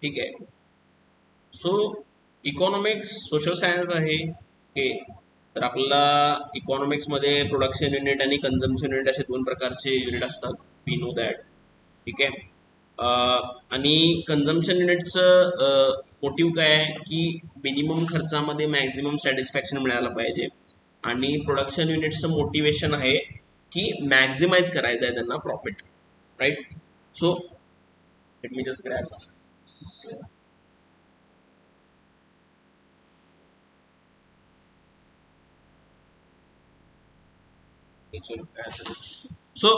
ठीक आहे. So economics social science आहे हे. तर आपल्याला इकॉनॉमिक्समध्ये प्रोडक्शन युनिट आणि कन्झम्पशन युनिट असे दोन प्रकारचे युनिट असतात. We know that. ठीक आहे. आणि कन्झम्पशन युनिटचं मोटिव्ह काय आहे की मिनिमम खर्चामध्ये मॅक्झिमम सॅटिस्फॅक्शन मिळायला पाहिजे. आणि प्रोडक्शन युनिटचं मोटिवेशन आहे की मॅक्झिमाइज करायचं आहे त्यांना profit. Right. So let me just grab. So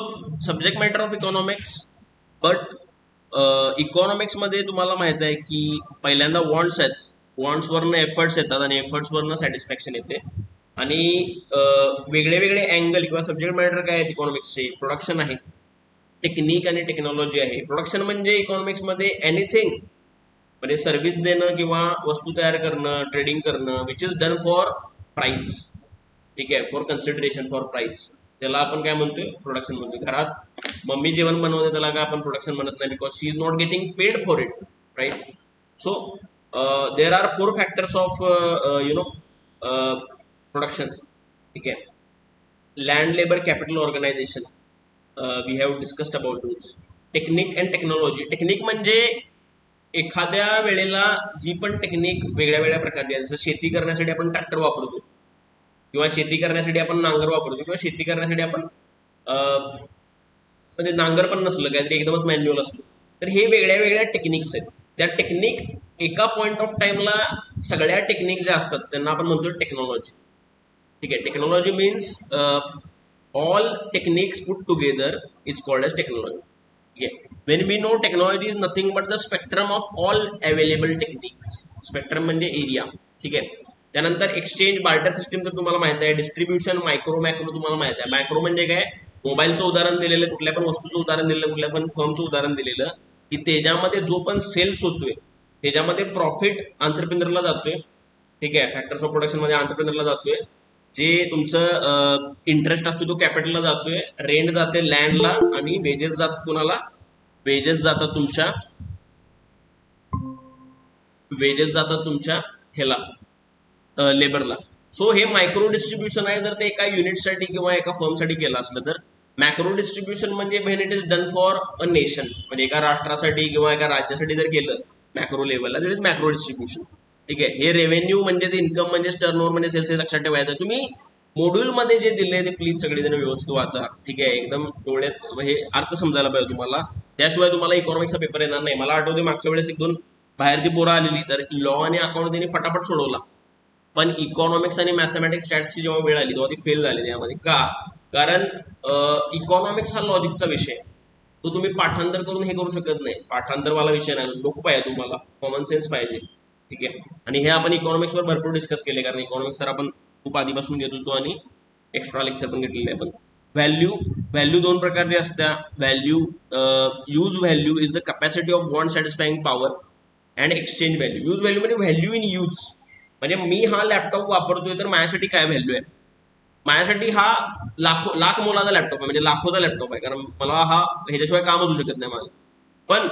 subject matter of economics. But इकॉनॉमिक्समध्ये तुम्हाला माहित आहे की पहिल्यांदा वॉन्ट्स आहेत. वॉन्ट्सवरनं एफर्ट्स येतात आणि एफर्ट्सवरनं सॅटिस्फॅक्शन येते. आणि वेगळे वेगळे अँगल किंवा सब्जेक्ट मॅटर काय आहेत इकॉनॉमिक्सचे? प्रोडक्शन आहे, टेक्निक आणि टेक्नॉलॉजी आहे. प्रोडक्शन म्हणजे इकॉनॉमिक्समध्ये एनिथिंग, म्हणजे सर्व्हिस देणं किंवा वस्तू तयार करणं, ट्रेडिंग करणं, which is done for price. ठीक आहे, फॉर कन्सिडरेशन, फॉर प्राईज. त्याला आपण काय म्हणतोय? प्रोडक्शन म्हणतोय. घरात मम्मी जेवण बनवते त्याला काय आपण प्रोडक्शन म्हणत नाही, because she is not getting paid for it. Right. So there are four factors of production. ठीक आहे. Land, labour, capital, organisation. We have discussed about those. Technique and technology. Technique म्हणजे एखाद्या वेळेला जी पण टेक्निक वेगळ्या वेगळ्या प्रकारची आहे. जसं शेती करण्यासाठी आपण ट्रॅक्टर वापरतो, किंवा शेती करण्यासाठी आपण नांगर वापरतो, किंवा शेती करण्यासाठी आपण म्हणजे नांगर पण नसलं, काहीतरी एकदमच मॅन्युअल असलं, तर हे वेगळ्या वेगळ्या टेक्निक्स आहेत. त्या टेक्निक एका पॉइंट ऑफ टाइमला सगळ्या टेक्निक ज्या असतात त्यांना आपण म्हणतो टेक्नॉलॉजी. ठीक आहे. Technology means all techniques put together is called as technology. ठीक आहे. When we know technology is nothing but the spectrum of all available techniques. Spectrum म्हणजे एरिया. ठीक आहे. त्यानंतर एक्सचेंज, बार्टर सिस्टीम तर तुम्हाला माहित आहे. डिस्ट्रीब्युशन, मायक्रो, मॅक्रो तुम्हाला माहित आहे. मायक्रो म्हणजे काय? मोबाईलचं उदाहरण दिलेलं, कुठल्या पण वस्तूचं उदाहरण दिलेलं, कुठल्या पण फर्मचं उदाहरण दिलेलं, की त्याच्यामध्ये जो पण सेल्स होतोय त्याच्यामध्ये प्रॉफिट आंतरप्रिनरला जातोय. ठीक आहे. फॅक्टर्स ऑफ प्रोडक्शन मध्ये आंतरप्रिनरला जातोय. जे तुमचं इंटरेस्ट असतो तो कॅपिटलला जातोय, रेंट जाते लँडला, आणि वेजेस जातात कुणाला? वेजेस जातात तुमच्या, वेजेस जातात तुमच्या ह्याला, लेबरला. सो हे मायक्रो डिस्ट्रीब्युशन आहे जर ते एका युनिटसाठी किंवा एका फर्मसाठी केलं असलं तर. मॅक्रो डिस्ट्रीब्युशन म्हणजे when it is done for a nation, म्हणजे एका राष्ट्रासाठी किंवा एका राज्यासाठी जर केलं मॅक्रो लेवलला, दॅट इज मॅक्रो डिस्ट्रीब्युशन. ठीक आहे. हे रेव्हेन्यू म्हणजेच इन्कम म्हणजेच टर्नओव्हर म्हणजे सेल्स, हे लक्षात ठेवायचं. तुम्ही मॉड्यूलमध्ये जे दिले ते प्लीज सगळेजण व्यवस्थित वाचा. ठीक आहे. एकदम डोळ्यात हे अर्थ समजायला पाहिजे तुम्हाला, त्याशिवाय तुम्हाला इकॉनॉमिक्सचा पेपर येणार नाही. मला आठवते मागच्या वेळेस एक दोन बाहेरची पोरं आलेली, तर लॉ आणि अकाउंट त्यांनी फटाफट सोडवला. पण इकॉनॉमिक्स आणि मॅथमॅटिक्स स्टॅट्सची जेव्हा वेळ आली तेव्हा ती फेल झाली यामध्ये. का? कारण इकॉनॉमिक्स हा लॉजिकचा विषय आहे. तो तुम्ही पाठांतर करून हे करू शकत नाही. पाठांतरवाला विषय नाही, डोकं पाहिजे तुम्हाला, कॉमन सेन्स पाहिजे. ठीक आहे. आणि हे आपण इकॉनॉमिक्सवर भरपूर डिस्कस केले, कारण इकॉनॉमिक्स तर आपण खूप आधीपासून घेत होतो आणि एक्स्ट्रा लेक्चर पण घेतलेले आपण. व्हॅल्यू. व्हॅल्यू दोन प्रकारची असत्या. Value, use value is the capacity of want satisfying power, and exchange value. Use value म्हणजे व्हॅल्यू इन यूज. म्हणजे मी हा लॅपटॉप वापरतोय तर माझ्यासाठी काय व्हॅल्यू आहे? माझ्यासाठी हा लाख मोलाचा लॅपटॉप आहे, म्हणजे लाखोचा लॅपटॉप आहे, कारण मला हा ह्याच्याशिवाय कामच होऊ शकत नाही माझं. पण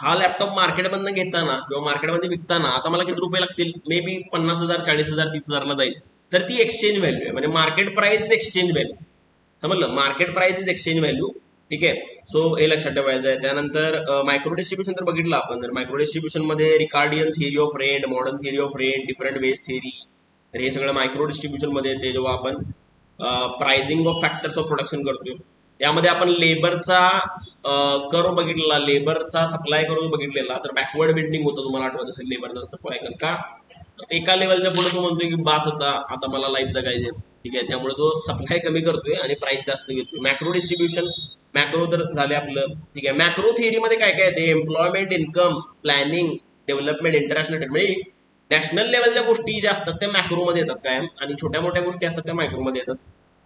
हा लॅपटॉप मार्केटमधनं घेताना किंवा मार्केटमध्ये विकताना आता मला किती रुपये लागतील? मे बी 50,000, 40,000, 30,000ला जाईल. तर ती एक्सचेंज व्हॅल्यू आहे. म्हणजे market price is exchange value. समजलं? Market price is exchange value. ठीक आहे. सो हे लक्षात ठेवायचं आहे. त्यानंतर मायक्रो डिस्ट्रीब्युशन तर बघितलं आपण. तर मायक्रो डिस्ट्रीब्युशन मध्ये Ricardian theory of rent, modern theory of rent, different ways theory, तर हे सगळं मायक्रो डिस्ट्रीब्युशन मध्ये येते. जेव्हा आपण pricing of factors of production करतोय, त्यामध्ये आपण लेबरचा कर्व बघितलेला, लेबरचा सप्लाय कर्व बघितलेला. तर बॅकवर्ड बिल्डिंग होतं, तुम्हाला आठवत असेल लेबरचा सप्लाय कर का? एका लेवलच्या पुढे तो म्हणतोय की बास आता आता मला लाईफ जगायचे. ठीक आहे. त्यामुळे तो सप्लाय कमी करतोय आणि प्राइस जास्त घेतोय. मॅक्रो डिस्ट्रीब्युशन, मॅक्रो तर झाले आपलं. ठीक आहे. मॅक्रो थिअरीमध्ये काय काय येते? Employment, income, planning, development, international, म्हणजे नॅशनल लेवलच्या गोष्टी ज्या असतात त्या मॅक्रोमध्ये येतात कायम, आणि छोट्या मोठ्या गोष्टी असतात त्या मायक्रोमध्ये येतात.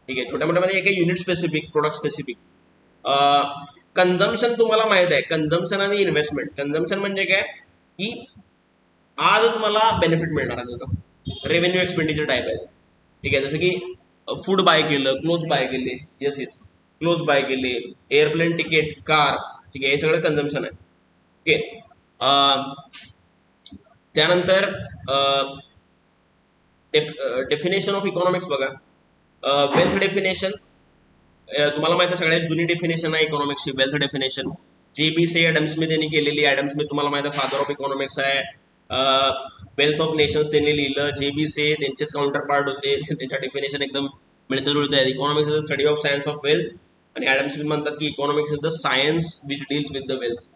ठीक आहे. छोट्या मोठ्या मध्ये एक unit specific, product specific. Consumption तुम्हाला माहित आहे. कन्झम्पशन आणि इन्व्हेस्टमेंट. कन्झम्पशन म्हणजे काय? की आजच मला बेनिफिट मिळणार आहे त्याचा, रेव्हेन्यू एक्सपेंडिचर टाईप आहे. ठीक आहे. जसं की फूड बाय केलं, क्लोथ बाय केले, येस येस, क्लोथ बाय केले, एअरप्लेन तिकीट, कार. ठीक आहे. हे सगळं कन्झम्पशन आहे. ओके. त्यानंतर डेफिनेशन ऑफ इकॉनॉमिक्स बघा. वेल्थ डेफिनेशन तुम्हाला माहिती आहे सगळ्यात जुनी डेफिनेशन आहे इकॉनॉमिक्सची wealth definition. JB Adam Smith यांनी केलेली. ॲडम स्मिथ तुम्हाला माहिती आहे फादर ऑफ इकॉनॉमिक्स आहे. वेल्थ ऑफ नेशन्स त्यांनी लिहिलं. JB त्यांचेच काउंटर पार्ट होते. त्यांच्या डेफिनेशन एकदम मिळतं जुळतं आहे. Economics is the study of science of wealth. आणि ॲडम स्मिथ म्हणतात की economics is the science which deals with the wealth.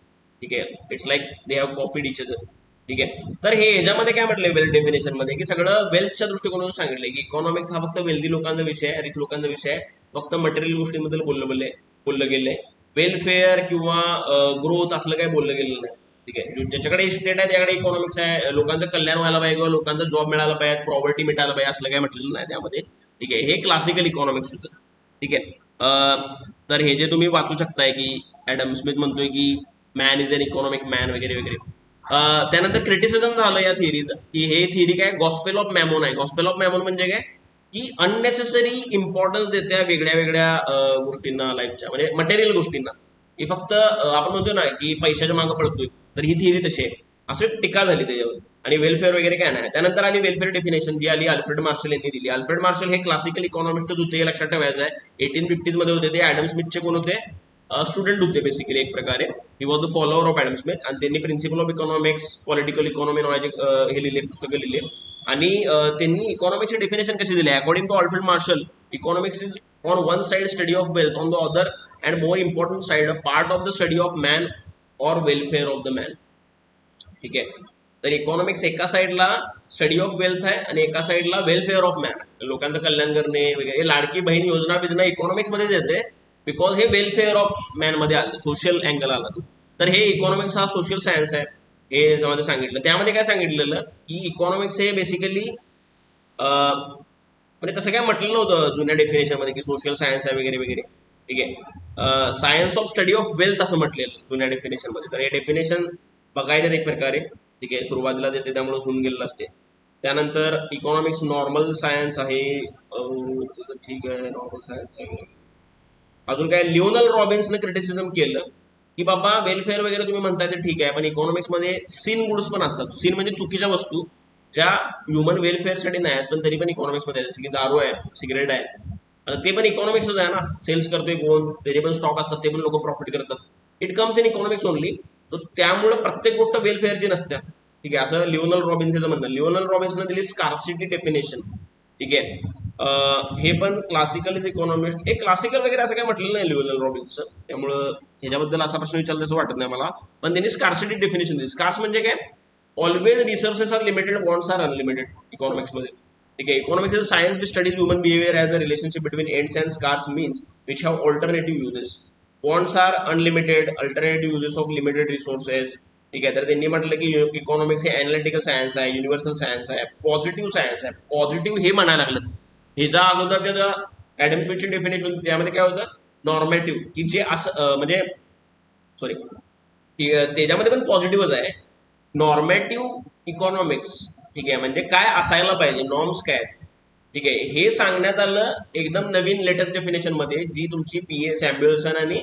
ठीक आहे. It's like they have copied each other. ठीक आहे. तर हे याच्यामध्ये काय म्हटलंय वेल्थ डेफिनेशन मध्ये की सगळं वेल्थच्या दृष्टिकोनातून सांगितलंय की इकॉनॉमिक्स हा फक्त वेल्दी लोकांचा विषय आहे, रिच लोकांचा विषय आहे. फक्त मटेरियल गोष्टींबद्दल बोललं गेलंय. वेलफेअर किंवा ग्रोथ असलं काही बोललं गेलेलं नाही. ठीक आहे. ज्याच्याकडे स्टेट आहे त्याकडे इकॉनॉमिक्स आहे. लोकांचं कल्याण व्हायला पाहिजे किंवा लोकांचा जॉब मिळाला पाहिजे, प्रॉपर्टी मिळायला पाहिजे असलं काही म्हटलेलं नाही त्यामध्ये. ठीक आहे. हे क्लासिकल इकॉनॉमिक्स होतं. ठीक आहे. तर हे जे तुम्ही वाचू शकताय की ॲडम स्मिथ म्हणतोय की man is an economic man वगैरे वगैरे. त्यानंतर क्रिटिसिझम झालं या थिअरीचं की हे थिअरी काय गॉस्पेल ऑफ मॅमोन आहे. गॉस्पेल ऑफ मॅमोन म्हणजे काय की अननेसेसरी इम्पॉर्टन्स देत्या वेगळ्या वेगळ्या गोष्टींना लाईफच्या, म्हणजे मटेरियल गोष्टींना. ही फक्त आपण म्हणतो ना की पैशाच्या मागं पडतोय, तर ही थिअरी तशी आहे. असं टीका झाली त्याच्यावर. आणि वेलफेअर वगैरे काय नाही. त्यानंतर आली वेलफेअर डेफिनेशन जी आली अल्फ्रेड मार्शल यांनी दिली. अल्फ्रेड मार्शल हे क्लासिकल इकॉनॉमिस्टच होते, हे लक्षात ठेवायचं आहे. 1850s मध्ये होते ते. ॲडम स्मिथचे कोण होते? स्टुडंट होते बेसिकली एक प्रकारे. He was the follower of Adam Smith. आणि त्यांनी principle of economics, political economy नावाचे हे लिहिले, पुस्तकं लिहिले. आणि त्यांनी इकॉनॉमिक्सची डेफिनेशन कशी दिली? According to Alfred Marshall, economics is on one side study of wealth, on the other and more important side a part of the study of man or welfare of the man. ठीक आहे. तर economics एका साईडला study of wealth आहे आणि एका साईडला welfare of man, लोकांचं कल्याण करणे वगैरे. लाडकी बहीण योजना बिजना इकॉनॉमिक्स मध्ये येते बिकॉज हे वेलफेअर ऑफ मॅन मध्ये आलं, सोशल अँगल आला. तर हे इकॉनॉमिक्स हा सोशल सायन्स आहे हे याच्यामध्ये सांगितलं. त्यामध्ये काय सांगितलेलं की इकॉनॉमिक्स हे बेसिकली म्हणजे तसं काय म्हटलं नव्हतं जुन्या डेफिनेशन मध्ये की सोशल सायन्स आहे वगैरे वगैरे. ठीक आहे. Science of study of wealth असं म्हटलेलं जुन्या डेफिनेशन मध्ये. तर हे डेफिनेशन बघायचं एक प्रकारे. ठीक आहे. सुरुवातीला देते त्यामुळे होऊन गेलेलं असते. त्यानंतर इकॉनॉमिक्स नॉर्मल सायन्स आहे. ठीक आहे, नॉर्मल सायन्स आहे. अजून काय लिओनल रॉबिन्सनं क्रिटिसिझम केलं की बाबा वेलफेअर वगैरे तुम्ही म्हणताय ते ठीक आहे, पण इकॉनॉमिक्समध्ये सीन गुड्स पण असतात. सीन म्हणजे चुकीच्या वस्तू ज्या ह्युमन वेलफेअरसाठी नाही आहेत, पण तरी पण इकॉनॉमिक्समध्ये आहे. जसं की दारू आहे, सिगरेट आहे. आता ते पण इकॉनॉमिक्सच आहे ना. सेल्स करतोय कोण, त्याचे पण स्टॉक असतात, ते पण लोक प्रॉफिट करतात. It comes in economics only. तर त्यामुळे प्रत्येक गोष्ट वेलफेअरची नसते. ठीक आहे. असं लिओनल रॉबिन्सचं म्हणणं. लिओनल रॉबिन्सनं दिली स्कार्सिटी डेफिनेशन. ठीक आहे. हे पण क्लासिकल इकॉनॉमिस्ट, हे क्लासिकल वगैरे असं काय म्हटलेलं नाही लिओनल रॉबिन्सचं, त्यामुळं ह्याच्याबद्दल असा प्रश्न विचारला असं वाटत नाही मला. पण त्यांनी स्कार्सिटी डेफिनेशन दिली. स्कार्स म्हणजे काय? Always resources are limited, wants are unlimited इकॉनॉमिक्समध्ये. ठीक आहे. Economics is science which studies human behaviour as a relationship between ends and scarce means which have alternative uses. Wants are unlimited, alternative uses of limited resources. ठीक आहे. तर त्यांनी म्हटलं की economics हे अनालिटिकल सायन्स आहे, युनिव्हर्सल सायन्स आहे, positive science आहे. पॉझिटिव्ह हे म्हणायला लागलं. ह्याच्या अगोदरच्या ज्या ॲडम स्मिथची डेफिनेशन त्यामध्ये काय होतं? नॉर्मेटिव्ह, की जे असं म्हणजे सॉरी त्याच्यामध्ये पण पॉझिटिव्हच आहे. नॉर्मेटिव्ह इकॉनॉमिक्स. ठीक आहे. म्हणजे काय असायला पाहिजे, नॉर्म्स काय. ठीक आहे. हे सांगण्यात आलं एकदम नवीन लेटेस्ट डेफिनेशन मध्ये, जी तुमची P.A. सॅम्युएल्सन आणि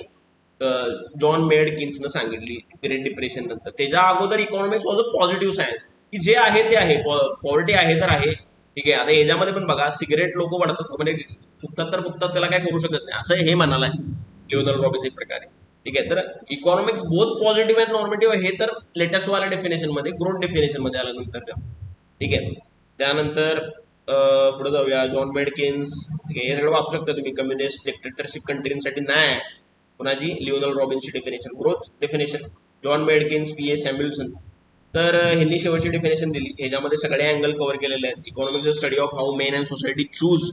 जॉन मेड किन्सनं सांगितली ग्रेट डिप्रेशन नंतर. त्याच्या अगोदर economics was a positive science, की जे आहे ते आहे. पॉवर्टी आहे तर आहे. ठीक आहे. आता याच्यामध्ये पण बघा, सिगरेट लोक वाढतात म्हणजे फुकतात तर फुकतात, त्याला काय करू शकत नाही असं हे म्हणाला लिओनल रॉबिन्स एक प्रकारे. ठीक आहे. तर इकॉनॉमिक्स बोथ पॉझिटिव्ह अँड नॉर्मेटिव्ह हे तर लेटेस्ट वाल्या डेफिनेशन मध्ये, ग्रोथ डेफिनेशन मध्ये आलं नंतर. ठीक आहे. त्यानंतर पुढे जाऊया. जॉन मेडकिन्स. ठीक आहे. हे सगळं वाचू शकता तुम्ही. कम्युनिस्ट डिक्टेटरशिप कंट्रीसाठी नाही. कोणाची? लिओनल रॉबिन्सची डेफिनेशन, ग्रोथ डेफिनेशन. जॉन मेडकिन्स, P.A. सॅम्युएल्सन. तर ह्यांनी शेवटची डेफिनेशन दिली. ह्याच्यामध्ये सगळे अँगल कव्हर केलेले आहेत. Economics is study of how men and society choose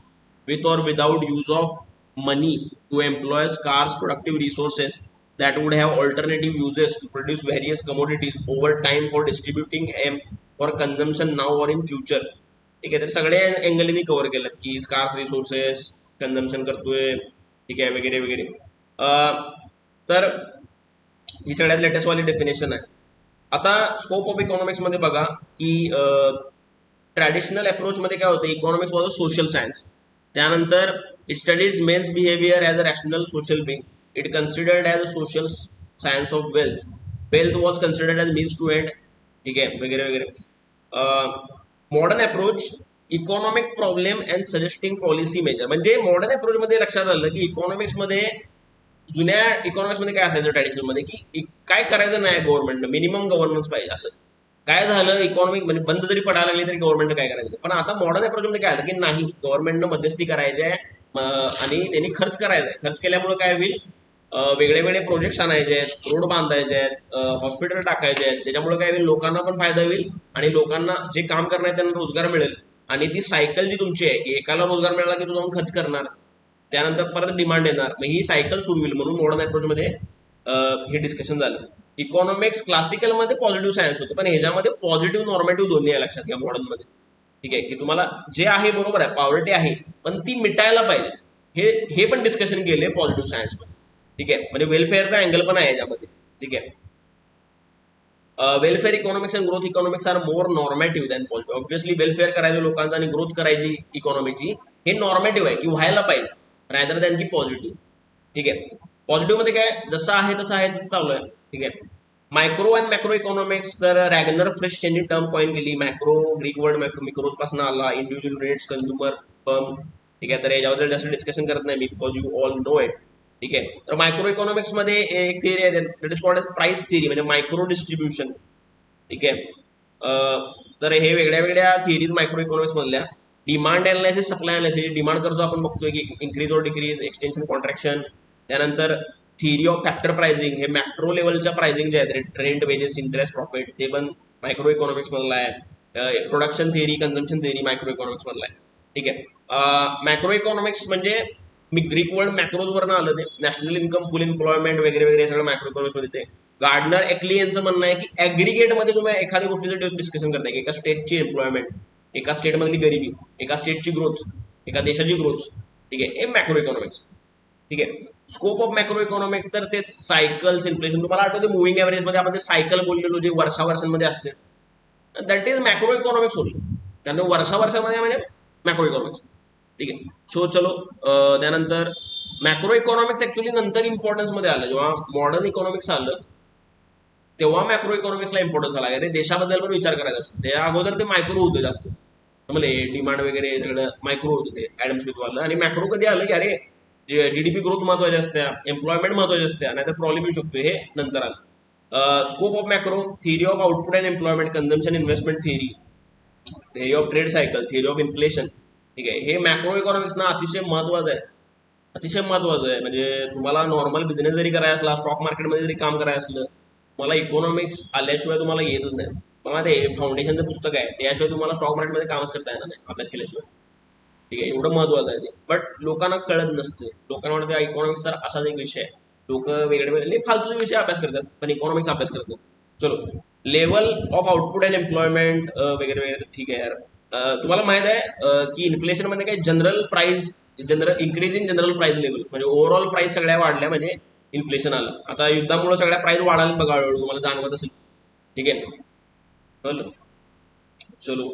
with or without use of money to employ scarce productive resources that would have alternative uses to produce various commodities over time for distributing them for consumption now or in future. ठीक आहे. तर सगळे अँगलनी cover केलं की scars resources consumption करतोय. ठीक आहे. वगैरे वगैरे. तर ही सगळ्यात लेटेस्ट वाली डेफिनेशन आहे. आता स्कोप ऑफ इकॉनॉमिक्स मध्ये बघा की ट्रॅडिशनल अप्रोच मध्ये काय होतं, economics was a social science. त्यानंतर it studies man's behaviour as a rational social being. It considered as a social science of wealth. Wealth was considered as means to end, ठीक आहे, वगैरे वगैरे. Modern approach economic problem and suggesting policy measure. म्हणजे modern approach मध्ये लक्षात आलं की economics मध्ये, जुन्या इकॉनॉमिक्स मध्ये काय असायचं ट्रॅडिशनल मध्ये, की काय करायचं नाही गव्हर्नमेंटनं, मिनिमम गव्हर्नन्स पाहिजे असं. काय झालं, इकॉनॉमिक म्हणजे बंद जरी पडायला लागली तरी गव्हर्नमेंटनं काय करायचं. पण आता मॉडर्न अप्रोच मध्ये काय आलं की नाही, गव्हर्नमेंटनं मध्यस्थी करायची आहे आणि त्यांनी खर्च करायचा आहे. खर्च केल्यामुळे काय होईल, वेगळे वेगळे प्रोजेक्ट्स आणायचे आहेत, रोड बांधायचे आहेत, हॉस्पिटल टाकायचे आहेत. त्याच्यामुळे काय होईल, लोकांना पण फायदा होईल आणि लोकांना जे काम करणार त्यांना रोजगार मिळेल. आणि ती सायकल जी तुमची आहे की एकाला रोजगार मिळाला की तू जाऊन खर्च करणार, त्यानंतर परत डिमांड येणार, मग ही सायकल सुरू होईल. म्हणून मॉडर्न अप्रोच मध्ये हे डिस्कशन झालं. इकॉनॉमिक्स क्लासिकल मध्ये पॉझिटिव्ह सायन्स होतं, पण ह्याच्यामध्ये पॉझिटिव्ह नॉर्मेटिव्ह दोन्ही आहे, लक्षात घ्या मॉडर्न मध्ये. ठीक आहे, की तुम्हाला जे आहे बरोबर आहे, पॉवर्टी आहे पण ती मिटायला पाहिजे, हे पण डिस्कशन केले पॉझिटिव्ह सायन्स मध्ये. ठीक आहे, म्हणजे वेलफेअरचा अँगल पण आहे याच्यामध्ये. ठीक आहे, welfare economics and growth economics are more नॉर्मेटिव्ह than positive. Obviously welfare करायचं लोकांचा आणि ग्रोथ करायची इकॉनॉमीची, हे नॉर्मेटिव्ह आहे की व्हायला पाहिजे, रादर दॅन की पॉझिटिव्ह. ठीक आहे, पॉझिटिव्ह मध्ये काय, जसं आहे तसं चालू आहे. ठीक आहे, मायक्रो अँड मॅक्रो इकॉनॉमिक्स, तर रॅगनर फ्रेश त्यांनी टर्म कॉइन केली. मॅक्रो ग्रीक वर्ड मिक्रोज पासून आला, इंडिव्हिज्युअल युनिट्स, कंझ्युमर, फर्म. ठीक आहे, तर याच्याबद्दल जास्त डिस्कशन करत नाही मी, because you all know it. ठीक आहे, तर मायक्रो इकॉनॉमिक्स मध्ये एक थिअरी आहे, that is called as price theory, म्हणजे मायक्रो डिस्ट्रीब्युशन. ठीक आहे, तर हे वेगळ्या वेगळ्या थिअरीज मायक्रो इकॉनॉमिक्स मधल्या. Demand analysis, supply analysis. Demand करतो आपण बघतोय की इन्क्रीज और डिक्रीज, एक्सटेन्शन, कॉन्ट्रॅक्शन. त्यानंतर थिअरी ऑफ फॅक्टर प्राइसिंग, हे मॅक्रो लेवलच्या प्राइसिंग जे आहेत, रेंट, वेजेस, इंटरेस्ट, प्रॉफिट, ते पण मायक्रो इकॉनॉमिक्स मधला आहे. Production theory, consumption theory micro economics मधला आहे. ठीक आहे, मॅक्रो इकॉनॉमिक्स म्हणजे मी ग्रीक वर्ड मॅक्रोज वरनं आलं, ते नॅशनल इन्कम, फुल एम्प्लॉयमेंट वगैरे वगैरे सगळं मॅक्रो इकॉनॉमिक्स मध्ये. ते गार्डनर एक्ली यांचं म्हणणं आहे की ऍग्रिगेट मध्ये तुम्ही एखाद्या गोष्टीचं डिस्कशन करताय, की एका स्टेटची एम्प्लॉयमेंट, एका स्टेटमधली गरिबी, एका स्टेटची ग्रोथ, एका देशाची ग्रोथ. ठीक आहे, हे मॅक्रो इकॉनॉमिक्स. ठीक आहे, स्कोप ऑफ मॅक्रो इकॉनॉमिक्स, तर ते सायकल्स, इन्फ्लेशन. तुम्हाला आठवते मुव्हिंग एव्हरेज मध्ये आपण ते सायकल बोललेलो, जे वर्षावर्षांमध्ये असते, दॅट इज मॅक्रो इकॉनॉमिक्स होईल, कारण वर्षावर्षामध्ये म्हणजे मॅक्रो इकॉनॉमिक्स. ठीक आहे, सो चलो, त्यानंतर मॅक्रो इकॉनॉमिक्स ऍक्च्युली नंतर इम्पॉर्टन्स मध्ये आलं, जेव्हा मॉडर्न इकॉनॉमिक्स आलं तेव्हा मॅक्रो इकॉनॉमिक्सला इम्पॉर्टन्स आला. अरे देशाबद्दल पण विचार करायचा असतो, त्या अगोदर ते मायक्रो होते जास्त, म्हणजे डिमांड वगैरे सगळं मायक्रो होतं ते ऍडम स्मिथ वालं. आणि मॅक्रो कधी आलं की अरे जीडीपी ग्रोथ महत्वाची असते, एम्प्लॉयमेंट महत्वाची असते, नाहीतर प्रॉब्लेम येऊ शकतो, हे नंतर आलं. Scope of macro, theory of output and employment, consumption, investment theory, theory of trade cycle, theory of inflation. ठीक आहे, हे मॅक्रो इकॉनॉमिक्स ना अतिशय महत्वाचं आहे, अतिशय महत्वाचं आहे. म्हणजे तुम्हाला नॉर्मल बिझनेस जरी करायचा असला, स्टॉक मार्केटमध्ये जरी काम करायचं असलं, तुम्हाला इकॉनॉमिक्स आल्याशिवाय तुम्हाला येतच नाही. मला ते फाउंडेशनचं पुस्तक आहे, त्याशिवाय तुम्हाला स्टॉक मार्केटमध्ये कामच करता येणार नाही अभ्यास केल्याशिवाय. ठीक आहे, एवढं महत्वाचं आहे ते, बट लोकांना कळत नसते. लोकांना वाटतं इकॉनॉमिक्स तर असाच एक विषय आहे, लोक वेगळे वेगळे फालतूचे विषय अभ्यास करतात पण इकॉनॉमिक्स अभ्यास करतात. चलो, level of output and employment वगैरे वगैरे. ठीक आहे यार, तुम्हाला माहित आहे की इन्फ्लेशन मध्ये काय, general price, general increase in general price level, म्हणजे ओव्हरऑल प्राइस सगळ्या वाढल्या म्हणजे इन्फ्लेशन आलं. आता युद्धामुळे सगळ्या प्राइस वाढायला बघा, हळूहळू तुम्हाला जाणवत असेल. ठीक आहे, कळलं. चलो,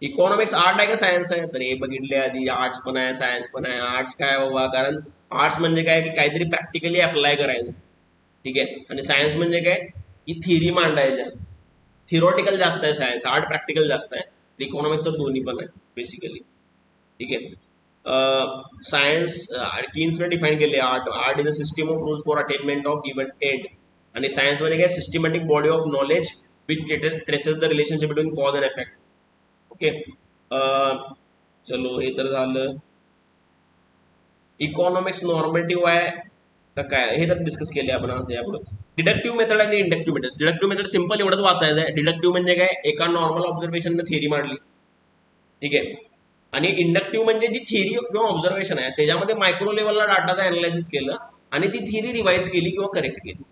इकॉनॉमिक्स आर्ट आहे का सायन्स आहे, तर हे बघितले आधी, आर्ट्स पण आहे सायन्स पण आहे. आर्ट्स काय बाबा, कारण आर्ट्स म्हणजे काय की काहीतरी प्रॅक्टिकली अप्लाय करायचं. ठीक आहे, आणि सायन्स म्हणजे काय की थिअरी मांडायच्या. थिरोटिकल जास्त आहे सायन्स, आर्ट प्रॅक्टिकल जास्त आहे. इकॉनॉमिक्स तर दोन्ही पण आहे बेसिकली. ठीक आहे, सायन्स किन्सने डिफाईन केले, art, art is a system of rules for attainment of given end. आणि सायन्स म्हणजे काय, systematic body of knowledge which traces the relationship between cause and effect. Okay, चलो हे तर झालं. इकॉनॉमिक्स नॉर्मेटिव्ह आहे का काय, हे तर डिस्कस केले आपण आता यापुढे. डिडक्टिव्ह मेथड आणि inductive method. Deductive method simple एवढंच वाचायचं आहे. डिडक्टिव्ह म्हणजे काय, एका नॉर्मल ऑब्झर्वेशन थिअरी मांडली. ठीक आहे, आणि इंडक्टिव्ह म्हणजे जी थिअरी किंवा ऑब्झर्वेशन आहे त्याच्यामध्ये मायक्रो लेवलला डाटाचं अनालिसिस केलं आणि ती थिअरी रिवाइज केली किंवा करेक्ट केली.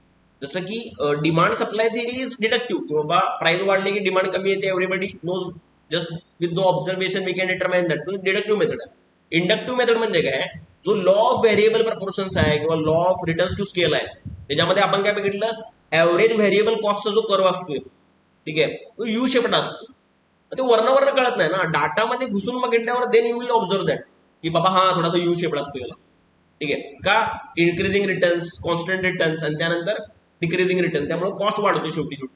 जसं की demand supply theory is deductive, की बाबा प्राइस वाढली की डिमांड कमी येते, everybody knows, just with the observation we can determine that. Deductive method आहे. इंडक्टिव्ह मेथड म्हणजे काय, जो लॉ ऑफ व्हेरिएबल प्रपोर्शन्स आहे किंवा law of returns to scale आहे, त्याच्यामध्ये आपण काय बघितलं, ऍव्हरेज व्हेरिएबल कॉस्टचा जो कर्व असतोय, ठीक आहे, तो यू शेप्ड असतो. ते वर्ण कळत नाही ना, डाटामध्ये घुसून बघितल्यावर then you will observe that की बाबा हा थोडासा यू शेप्ड असतो याला. ठीक आहे, का, इन्क्रीजिंग रिटर्न्स, कॉन्स्टंट रिटर्न्स, आणि त्यानंतर डिक्रीजिंग रिटर्न, त्यामुळे कॉस्ट वाढतोय शेवटी शेवटी,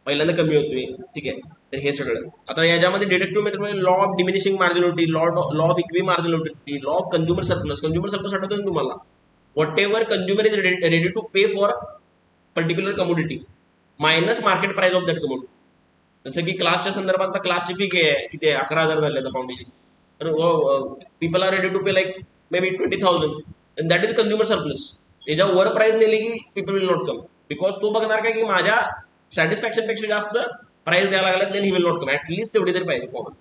पहिल्यांदा कमी होतोय. ठीक आहे. तर हे सगळं आता याच्यामध्ये डिडक्टिव्ह मेथडमध्ये law of diminishing marginality, law of equi marginality, law of consumer surplus आठवतो ना तुम्हाला. Whatever consumer is ready to pay for particular commodity minus market price of that commodity. जसं की क्लासच्या संदर्भात आता क्लासची फी काय आहे, किती 11,000 झाले आता पाऊंडची. तर people are ready to pay like may be 20,000 and that is consumer surplus. त्याच्या वर प्राइस नेली की people will not come, because तो बघणार काय की माझ्या सॅटिस्फॅक्शन पेक्षा जास्त प्राइस द्यायला लागला, then he will not come, at least तेवढी तरी पाहिजे कॉमन.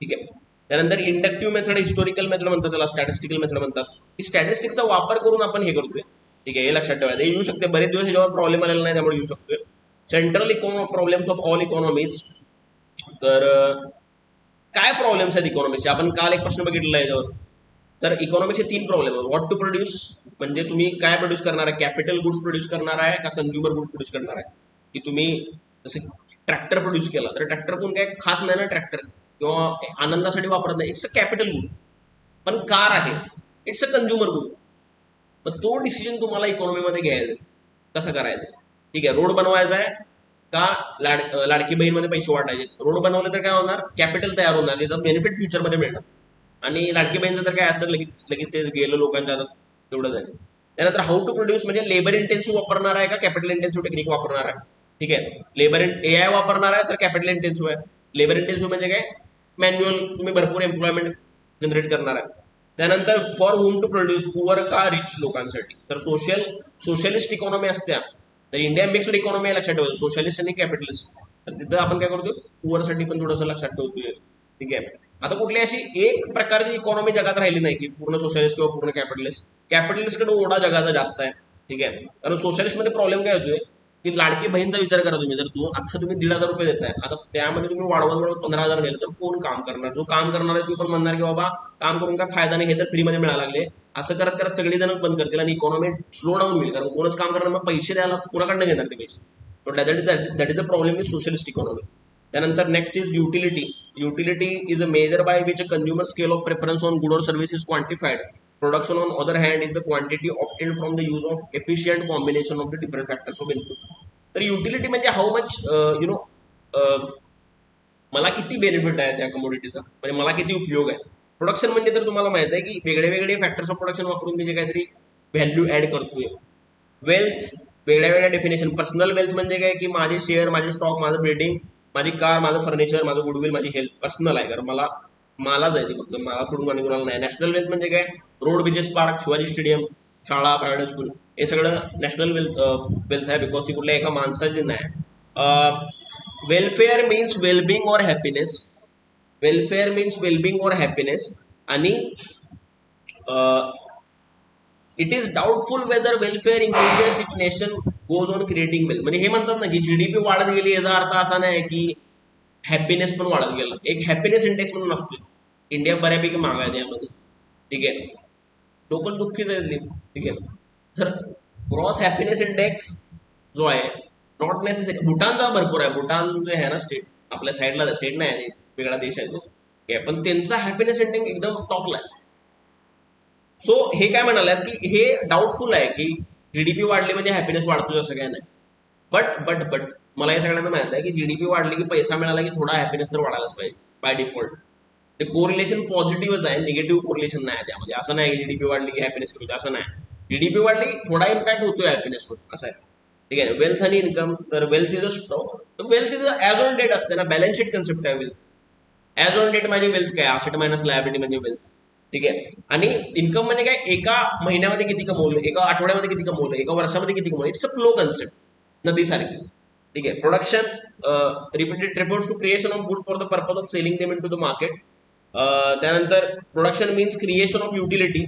ठीक आहे. त्यानंतर इंडक्टिव्ह मेथड, हिस्टोरिकल मेथड म्हणतात त्याला, स्टॅटिस्टिकल मेथड म्हणतात. ही स्टॅटिस्टिक्सचा वापर करून आपण हे करतोय. ठीक आहे, हे लक्षात ठेवायचं. हे येऊ शकते, बरेच दिवस ह्याच्यावर प्रॉब्लेम आलेला नाही, त्यामुळे येऊ शकतोय. Central problems of all economies. तर काय प्रॉब्लेम्स आहेत इकॉनॉमीचे, आपण काल एक प्रश्न बघितलेला आहे याच्यावर. तर इकॉनॉमीचे 3 प्रॉब्लेम आहेत. व्हॉट टू प्रोड्यूस, म्हणजे तुम्ही काय प्रोड्यूस करणार आहे, कॅपिटल गुड्स प्रोड्यूस करणार आहे का कंझ्युमर गुड्स प्रोड्यूस करणार आहे. की तुम्ही जसं ट्रॅक्टर प्रोड्यूस केला, तर ट्रॅक्टर कोण काय खात नाही ना ट्रॅक्टर, किंवा आनंदासाठी वापरत नाही, इट्स अ कॅपिटल गुड. पण कार आहे, इट्स अ कंझ्युमर गुड. पण तो डिसिजन तुम्हाला इकॉनॉमीमध्ये घ्यायचा, कसं करायचं. ठीक आहे, रोड बनवायचा आहे का लाडकी बहीणमध्ये पैसे वाटायचे. रोड बनवले तर काय होणार, कॅपिटल तयार होणार, त्याचा बेनिफिट फ्युचरमध्ये मिळणार. आणि लाडकी बहीणचं तर काय असं लगेच लगेच ते गेलं लोकांच्या हातात, तेवढं झालं. त्यानंतर हाऊ टू प्रोड्यूस, म्हणजे लेबर इंटेन्सिव्ह वापरणार आहे का कॅपिटल इंटेन्सिव्ह टेक्निक वापरणार आहे. ठीक आहे, एआय वापरणार आहे तर कॅपिटल इंटेन्सिव्ह आहे. लेबर इंटेन्सिव्ह म्हणजे काय, मॅन्युअल, तुम्ही भरपूर एम्प्लॉयमेंट जनरेट करणार आहे. त्यानंतर for home to produce, poor का रिच लोकांसाठी. तर सोशलिस्ट इकॉनॉमी असत्या, तर इंडिया मिक्स्ड इकॉनॉमी आहे लक्षात ठेवायचं, सोशलिस्ट आणि कॅपिटलिस्ट. तर तिथं आपण काय करतो, पुअरसाठी पण थोडंसं लक्षात ठेवतोय. ठीक आहे. आता कुठली अशी एक प्रकारची इकॉनॉमी जगात राहिली नाही की पूर्ण सोशलिस्ट किंवा पूर्ण कॅपिटलिस्ट. कॅपिटलिस्टकडे ओढा जगाचा जास्त आहे. ठीक आहे, कारण सोशलिस्टमध्ये प्रॉब्लेम काय होतोय की लाडकी बहीणचा विचार करा तुम्ही, जर आता तुम्ही 1,500 रुपये देताय, आता त्यामध्ये तुम्ही वाढवत 15,000 नेलं तर कोण काम करणार. जो काम करणार आहे तो पण म्हणणार की बाबा काम करून काय फायदा नाही, हे तर फ्रीमध्ये मिळायला लागले. असं करत करत सगळेजण बंद करतील आणि इकॉनॉमी स्लो डाऊन होईल, कारण कोणच काम करणार, मग पैसे द्यायला कोणाकडनं घेणार ते पैसे. That is the problem with socialist economy. त्यानंतर next is utility. Utility is a measure by which a consumer scale of preference on good or service is quantified. Production on other hand is the quantity obtained from the use of efficient combination of the different factors of input. तर utility म्हणजे how much मला किती benefit आहे त्या कमोडिटीचा, म्हणजे मला किती उपयोग आहे. प्रोडक्शन म्हणजे तर तुम्हाला माहित आहे की वेगळे वेगळे फॅक्टर्स ऑफ प्रोडक्शन वापरून मी जे काहीतरी व्हॅल्यू ऍड करतोय. वेल्थ वेगळ्या वेगळ्या डेफिनेशन. पर्सनल वेल्थ म्हणजे काय की माझे शेअर, माझे स्टॉक, माझं बिल्डिंग, माझी कार, माझं फर्निचर, माझं गुडविल, माझी हेल्थ पर्सनल आहे, कारण मलाच आहे ते, फक्त मला सोडून आणि कोणाला नाही. नॅशनल वेल्थ म्हणजे काय, road, business park, Shivaji stadium, शाळा, प्रायव्हेट स्कूल, हे सगळं नॅशनल वेल्थ आहे, बिकॉज ती कुठल्या एका माणसाची नाही. Welfare means wellbeing or happiness. Welfare means wellbeing or happiness. आणि it is doubtful whether welfare increases if nation goes on creating wealth. म्हणजे हे म्हणतात ना की जीडीपी वाढत गेली, याचा अर्थ असा नाही की हॅपीनेस पण वाढत गेला. एक हॅपीनेस इंडेक्स म्हणून असतो, इंडिया बऱ्यापैकी माग आहे त्यामध्ये. ठीक आहे, लोक दुःखीच आहेत. ठीक आहे, तर ग्रॉस हॅपीनेस इंडेक्स जो आहे नॉट नेसेसरी. भूटानचा भरपूर आहे. भूटान जे आहे ना स्टेट, आपल्या साईडला स्टेट नाही आहे, वेगळा देश आहे तो, पण त्यांचा हॅपीनेस इंडेक्स एकदम टॉपला आहे. सो हे काय म्हणाल्यात की हे डाऊटफुल आहे की जीडीपी वाढली म्हणजे हॅपीनेस वाढतो, असं काय नाही. बट मला हे सगळ्यांना माहित आहे की जीडीपी वाढली की पैसा मिळाला की थोडा हॅपीनेस तर वाढायलाच पाहिजे बाय डिफॉल्ट. ते कोरिलेशन पॉझिटिव्हच आहे, निगेटिव्ह कोरिलेशन नाही त्यामध्ये. असं नाही की जीडीपी वाढली की हॅपीनेस कमी, असं नाही. जीडीपी वाढली की थोडा इम्पॅक्ट होतोय हॅपीनेसवर, असं आहे. ठीक आहे. वेल्थ आणि इन्कम. तर wealth is a stock. Wealth is as on date असते ना, बॅलन्स शीट कन्सेप्ट आहे वेल्थ. ॲज ऑन डेट माझी वेल्थ काय, असेट मायनस लायबिलिटी म्हणजे वेल्थ. ठीक आहे. आणि इन्कम म्हणजे काय, एका महिन्यामध्ये किती कमवलं, एका आठवड्यामध्ये किती कमवलं, एका वर्षामध्ये किती कमवलं. इट्स अ फ्लो कन्सेप्ट, नदीसारखी. ठीक आहे. Production reports to creation of goods for the purpose of selling them into the market. त्यानंतर production means creation of utility.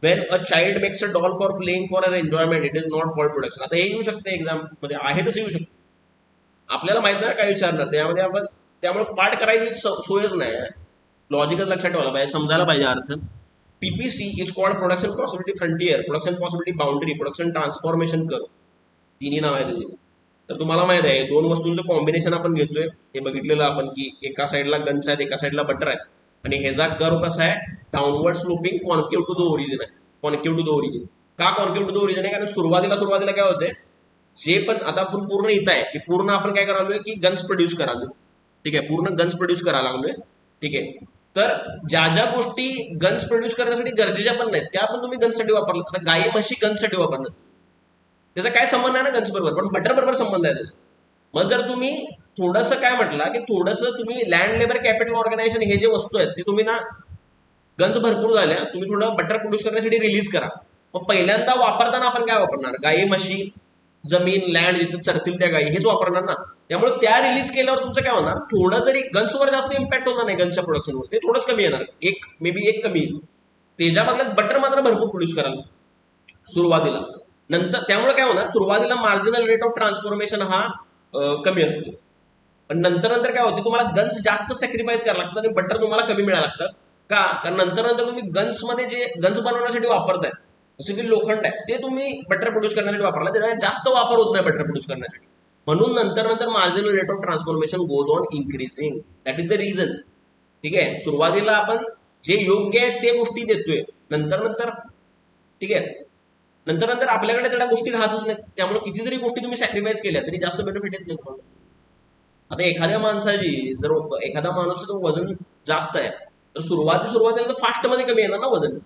When a child makes a doll for playing for her enjoyment, it is not called production. आता हे येऊ शकते exam मध्ये, आहे तसं येऊ शकते, आपल्याला माहित नाही काय विचारणार त्यामध्ये आपण. त्यामुळे पाठ करायची सोयच नाही. लॉजिकच लक्षात ठेवायला पाहिजे, समजायला पाहिजे अर्थ. PPC is called production possibility frontier, production possibility boundary, production transformation curve, तिन्ही नाव आहे त्याची. तर तुम्हाला माहित आहे 2 वस्तूंचं कॉम्बिनेशन आपण घेतोय, हे बघितलेलं आपण की एका साईडला गन्स आहेत, एका साईडला बटर आहे, आणि ह्याचा कर्व कसा आहे, downward sloping, concave to the origin आहे. Concave to the origin. का कॉन्केव्ह टू द ओरिजिन आहे, कारण सुरुवातीला काय होते, जे पण आता आपण पूर्ण इथं आहे की पूर्ण आपण काय करालोय की गन्स प्रोड्यूस करालो, ठीक आहे, पूर्ण गन्स प्रोड्यूस करायला लागलोय, ठीक आहे. तर ज्या ज्या गोष्टी गन्स प्रोड्यूस करण्यासाठी गरजेच्या पण नाहीत त्या पण तुम्ही गन्ससाठी वापरला. आता गाई म्हशी गन्ससाठी वापरणार, त्याचा काय संबंध आहे ना गन्स बरोबर, पण बटर बरोबर संबंध आहे त्याचा. मग जर तुम्ही थोडंसं काय म्हटलं की थोडंसं तुम्ही लँड लेबर कॅपिटल ऑर्गनायझेशन हे जे वस्तू आहेत ते तुम्ही ना गन्स भरपूर झाल्या, तुम्ही थोडं बटर प्रोड्यूस करण्यासाठी रिलीज करा. मग पहिल्यांदा वापरताना आपण काय वापरणार, गाई म्हशी जमीन लँड जिथे चरतील त्या गाई हेच वापरणार ना. त्यामुळे त्या रिलीज केल्यावर तुमचं काय होणार, थोडं जरी गन्सवर जास्त इम्पॅक्ट होणार नाही, गन्सच्या प्रोडक्शनवर ते थोडंच कमी येणार, एक मे बी एक कमी येईल. त्याच्या बदल्यात बटर मात्र भरपूर प्रोड्यूस कराल सुरुवातीला. नंतर त्यामुळे काय होणार, सुरुवातीला मार्जिनल रेट ऑफ ट्रान्सफॉर्मेशन हा कमी असतो, पण नंतर नंतर काय होते तुम्हाला गन्स जास्त सॅक्रिफाईस करायला लागतात आणि बटर तुम्हाला कमी मिळायला लागतं. का, कारण नंतर नंतर तुम्ही गन्समध्ये जे गन्स बनवण्यासाठी वापरताय जसं की लोखंड आहे ते तुम्ही बटर प्रोड्यूस करण्यासाठी वापरला, त्याचा जास्त वापर होत नाही बटर प्रोड्यूस करण्यासाठी. म्हणून नंतर नंतर marginal rate of transformation goes on increasing. That is the reason. ठीक आहे, सुरुवातीला आपण जे योग्य आहे ते गोष्टी देतोय, नंतर नंतर ठीक आहे, नंतर नंतर आपल्याकडे त्या गोष्टी राहतच नाहीत. त्यामुळे किती जरी गोष्टी तुम्ही सॅक्रिफाईस केल्या तरी जास्त बेनिफिट येत नाही तुम्हाला. आता एखाद्या माणसाची जर एखादा माणूस वजन जास्त आहे तर सुरुवातीला तर फास्ट मध्ये कमी येणार ना वजन,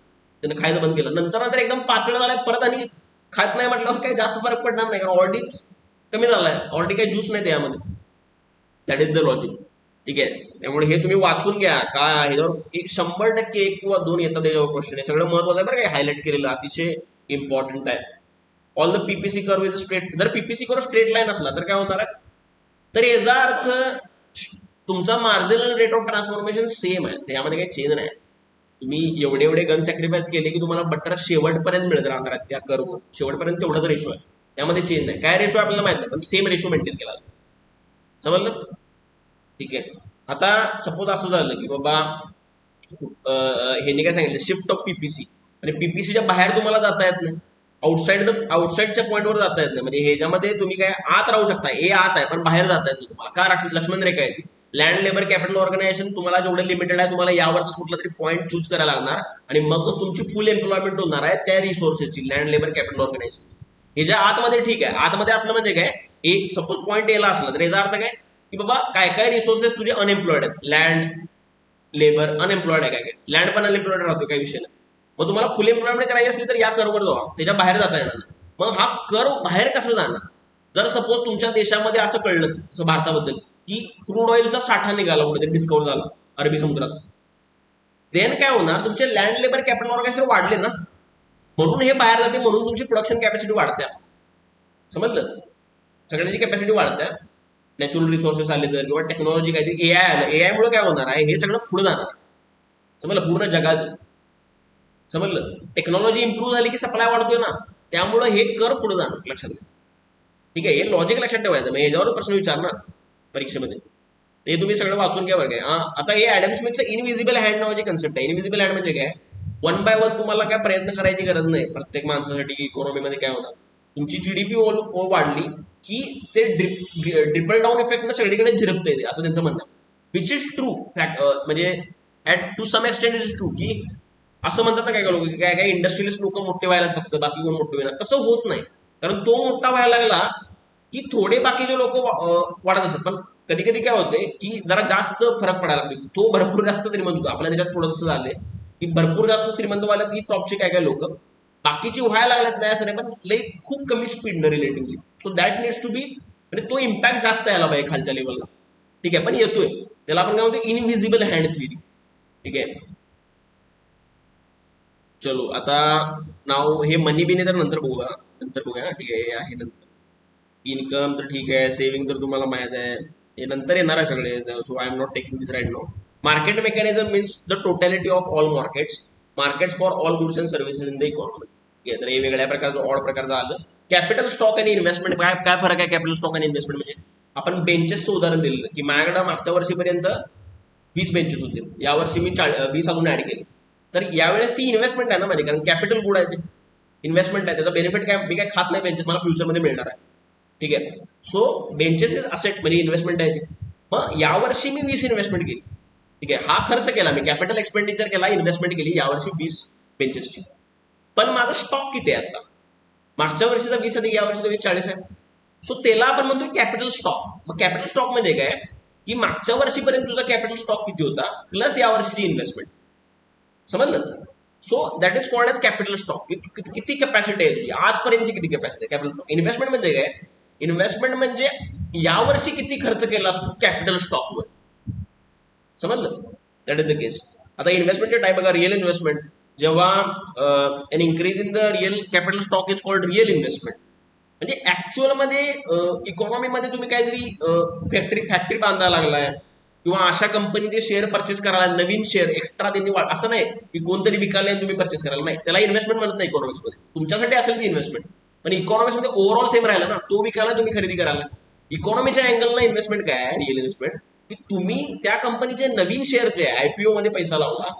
त्यानं खायचं बंद केलं. नंतर नंतर एकदम पातळ झालाय परत आणि खात नाही म्हटल्यावर काही जास्त फरक पडणार नाही, कारण ऑलरेडी कमी झालाय, ऑलरेडी काही ज्यूस नाही त्यामध्ये. That is the logic. ठीक आहे, त्यामुळे हे तुम्ही वाचून घ्या. काय ह्याच्यावर 100% 1 किंवा 2 येतात त्याच्यावर क्वेश्चन. हे सगळं महत्वाचं आहे बरं, काय हायलाइट केलेलं अतिशय इम्पॉर्टंट आहे. All the PPC curve is straight. जर पीपीसी कर्व स्ट्रेट लाईन असला तर काय होणार आहे, तर याचा अर्थ तुमचा marginal rate of transformation same आहे, त्यामध्ये काही चेंज नाही. तुम्ही एवढे एवढे गन सॅक्रिफाईस केले की तुम्हाला बटर शेवटपर्यंत मिळत राहणार त्या कर्व, शेवटपर्यंत तेवढाच रेशो आहे, त्यामध्ये चेंज नाही. काय रेशो आपल्याला माहित नाही, पण सेम रेशो मेंटेन केला. समजलं? ठीक आहे. आता सपोज असं झालं की बाबा हे काय सांगितलं, शिफ्ट ऑफ पीपीसी, आणि पीपीसीच्या बाहेर तुम्हाला जाता येत नाही, आउटसाईडच्या पॉईंटवर जाता येत नाही. म्हणजे ह्याच्यामध्ये तुम्ही काय आत राहू शकता, ए आत आहे पण बाहेर जाता येत नाही तुम्हाला. का, लक्ष्मण रेखा आहे ती. लँड लेबर कॅपिटल ऑर्गनायझेशन तुम्हाला जेवढे लिमिटेड आहे, तुम्हाला यावरच कुठला तरी पॉईंट चूज करायला लागणार आणि मग तुमची फुल एम्प्लॉयमेंट होणार आहे त्या रिसोर्सेसची, लँड लेबर कॅपिटल ऑर्गनायझेशन. ह्याच्या आतमध्ये ठीक आहे, आतमध्ये असलं म्हणजे काय, एक सपोज पॉईंट एला असला तर याचा अर्थ काय की बाबा काय काय रिसोर्सेस तुझे अनएम्प्लॉयड आहेत, लँड लेबर अनएम्प्लॉयड आहे, काय काय लँड पण अनएम्प्लॉयड राहतो, काही विषय नाही. मग तुम्हाला फुल एम्प्लॉयमेंट करायची असली तर या कर्ववर जावा, त्याच्या बाहेर जाता येणार. मग हा कर्व बाहेर कसं जाणार, जर सपोज तुमच्या देशामध्ये असं कळलं, असं भारताबद्दल, की क्रूड ऑइलचा साठा निघाला कुठेतरी, डिस्कवर झाला अरबी समुद्रात, देन काय होणार, तुमचे लँड लेबर कॅपिटल ऑर्गनायझेशन वाढले ना, म्हणून हे बाहेर जाते, म्हणून तुमची प्रोडक्शन कॅपॅसिटी वाढत्या. समजलं? सगळ्यांची कॅपॅसिटी वाढत्या. नॅचरल रिसोर्सेस आले तर, किंवा टेक्नॉलॉजी काहीतरी एआय आलं, एआय मुळे काय होणार आहे, हे सगळं पुढे जाणार. समजलं? पूर्ण जगाचं. समजलं? टेक्नॉलॉजी इम्प्रूव्ह झाली की सप्लाय वाढतोय ना, त्यामुळे हे कर पुढे जाणार, लक्षात घ्या. ठीक आहे, हे लॉजिक लक्षात ठेवायचं. मग याच्यावर प्रश्न विचारणार परीक्षेमध्ये, हे तुम्ही सगळं वाचून घ्या बरं काय. आता हे ऍडम स्मिथचं इनविजिबल हँड नावाची कन्सेप्ट आहे. इनविजिबल हँड म्हणजे काय, 1 बाय 1 तुम्हाला काय प्रयत्न करायची गरज नाही प्रत्येक माणसासाठी. की इकॉनॉमीमध्ये काय होणार, तुमची जीडीपी वाढली की ते ट्रिपल डाऊन इफेक्ट सगळीकडे झिरपता येते, असं त्यांचं म्हणणं. विच इज ट्रू फॅक्ट, म्हणजे at to some extent is true. की असं म्हणतात ना काय काय लोक, काय काय इंडस्ट्रियलिस्ट लोक मोठे व्हायला फक्त, बाकी कोण मोठे व्हायला. तसं होत नाही, कारण तो मोठा व्हायला लागला की थोडे बाकीचे लोक वाढत असतात. पण कधी कधी काय होते की जरा जास्त फरक पडायला लागतो, तो भरपूर जास्त श्रीमंत होतो. आपल्या देशात थोडं तसं झालंय की भरपूर जास्त श्रीमंत व्हायला की टॉपचे काय काय लोक, बाकीची व्हायला लागल्यात नाही असं नाही, पण लई खूप कमी स्पीडनं relatively. So that needs to be, म्हणजे तो इम्पॅक्ट जास्त यायला पाहिजे खालच्या लेवलला. ठीक आहे, पण येतोय. त्याला आपण काय म्हणतो, इनव्हिजिबल हँड थ्योरी. ठीक आहे, चलो आता नाव हे मनी बिनी तर नंतर बघूया, नंतर बघूया. ठीक आहे, हे आहे नंतर. इन्कम तर ठीक आहे, सेव्हिंग तर तुम्हाला माहित आहे, हे नंतर येणार आहे सगळे. So I am not taking this right now. Market mechanism means the totality of all markets for all goods and services in the economy. ठीक आहे, तर हे वेगळ्या प्रकारचं ऑड प्रकारचं आलं. कॅपिटल स्टॉक आणि इन्व्हेस्टमेंट, काय काय फरक आहे कॅपिटल स्टॉक आणि इन्व्हेस्टमेंट म्हणजे. आपण बेंचेसचं उदाहरण दिलं की माझ्याकडे मागच्या वर्षीपर्यंत 20 बेंचेस होते, यावर्षी मी 20 अजून ऍड केले, तर यावेळेस ती इन्व्हेस्टमेंट आहे ना माझी, कारण कॅपिटल गुड आहे, ते इन्व्हेस्टमेंट आहे. त्याचा बेनिफिट काय, मी काय खात नाही बेंचेस, मला फ्युचरमध्ये मिळणार आहे. ठीक आहे, सो बेंचेस इज असेट, म्हणजे इन्व्हेस्टमेंट आहे ती. मग यावर्षी मी 20 इन्व्हेस्टमेंट केली. ठीक आहे, हा खर्च केला मी, कॅपिटल एक्सपेंडिचर केला, इन्व्हेस्टमेंट केली यावर्षी 20 बेंचेसची. पण माझा स्टॉक किती आहे आता, मागच्या वर्षीचा 20 अधिक यावर्षीचा 20 40 आहे. सो त्याला आपण म्हणतो कॅपिटल स्टॉक. मग कॅपिटल स्टॉक म्हणजे काय की मागच्या वर्षीपर्यंत तुझा कॅपिटल स्टॉक किती होता प्लस या वर्षीची इन्व्हेस्टमेंट. समजलं. So that is called as capital stock. किती कॅपॅसिटी आहे तुझी आजपर्यंतची, किती कॅपॅसिटी आहे कॅपिटल स्टॉक. इन्व्हेस्टमेंट म्हणजे काय, इन्व्हेस्टमेंट म्हणजे यावर्षी किती खर्च केला असतो कॅपिटल स्टॉकवर. समजलं. That is the case. आता इन्व्हेस्टमेंटचे टाईप बघा. रिअल इन्व्हेस्टमेंट, जेव्हा an increase in the real capital stock is called real investment. म्हणजे ऍक्च्युअल मध्ये इकॉनॉमीमध्ये तुम्ही काहीतरी फॅक्टरी बांधायला लागलाय किंवा अशा कंपनीचे शेअर परचेस करायला, नवीन शेअर एक्स्ट्रा त्यांनी असं नाही की कोणतरी विकायला तुम्ही परचेस करायला, नाही, त्याला इन्व्हेस्टमेंट म्हणत नाही इकॉनॉमिक्समध्ये. तुमच्यासाठी असेल ती इन्व्हेस्टमेंट, पण इकॉनॉमिक्समध्ये ओव्हरऑल सेम राहिला ना, तो विकायला तुम्ही खरेदी करायला. इकॉनॉमीच्या अँगलला इन्व्हेस्टमेंट काय आहे, रिअल इन्व्हेस्टमेंट, की तुम्ही त्या कंपनीचे नवीन शेअर जे आहे आयपीओ मध्ये पैसा लावला,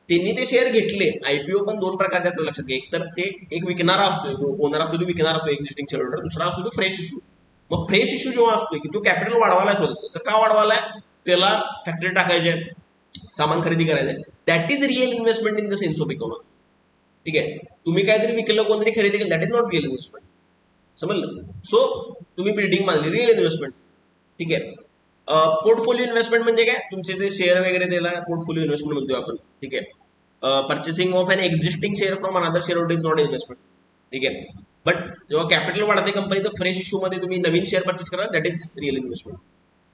त्यांनी ते शेअर घेतले. आयपीओ पण दोन प्रकारचे असतात लक्षात घ्या. एक तर ते एक विकणारा असतो, जो ओनर असतो तो विकणारा असतो एक्झिस्टिंग शेअर होल्डर. दुसरा असतो तो फ्रेश इश्यू. मग फ्रेश इश्यू जेव्हा असतो की तो कॅपिटल वाढवायला शोधतो, तर का वाढवायलाय, त्याला फॅक्टरी टाकायचे, सामान खरेदी करायचंय. That is real investment in the sense of economy. ठीक आहे. तुम्ही काहीतरी विकलं, कोणतरी खरेदी केलं, that is not real investment. समजलं. सो तुम्ही बिल्डिंग बांधली, रिअल इन्व्हेस्टमेंट. ठीक आहे. पोर्टफोलिओ इन्व्हेस्टमेंट म्हणजे काय, तुमचे जे शेअर वगैरे त्याला पोर्टफोलिओ इन्व्हेस्टमेंट म्हणतो आपण. ठीक आहे. Purchasing of an existing share from another share holder is not investment. ठीक आहे. बट जेव्हा कॅपिटल वाढते कंपनीचं, फ्रेश इश्यू मध्ये तुम्ही नवीन शेअर परचेस करा, दॅट इज रिअल इन्व्हेस्टमेंट.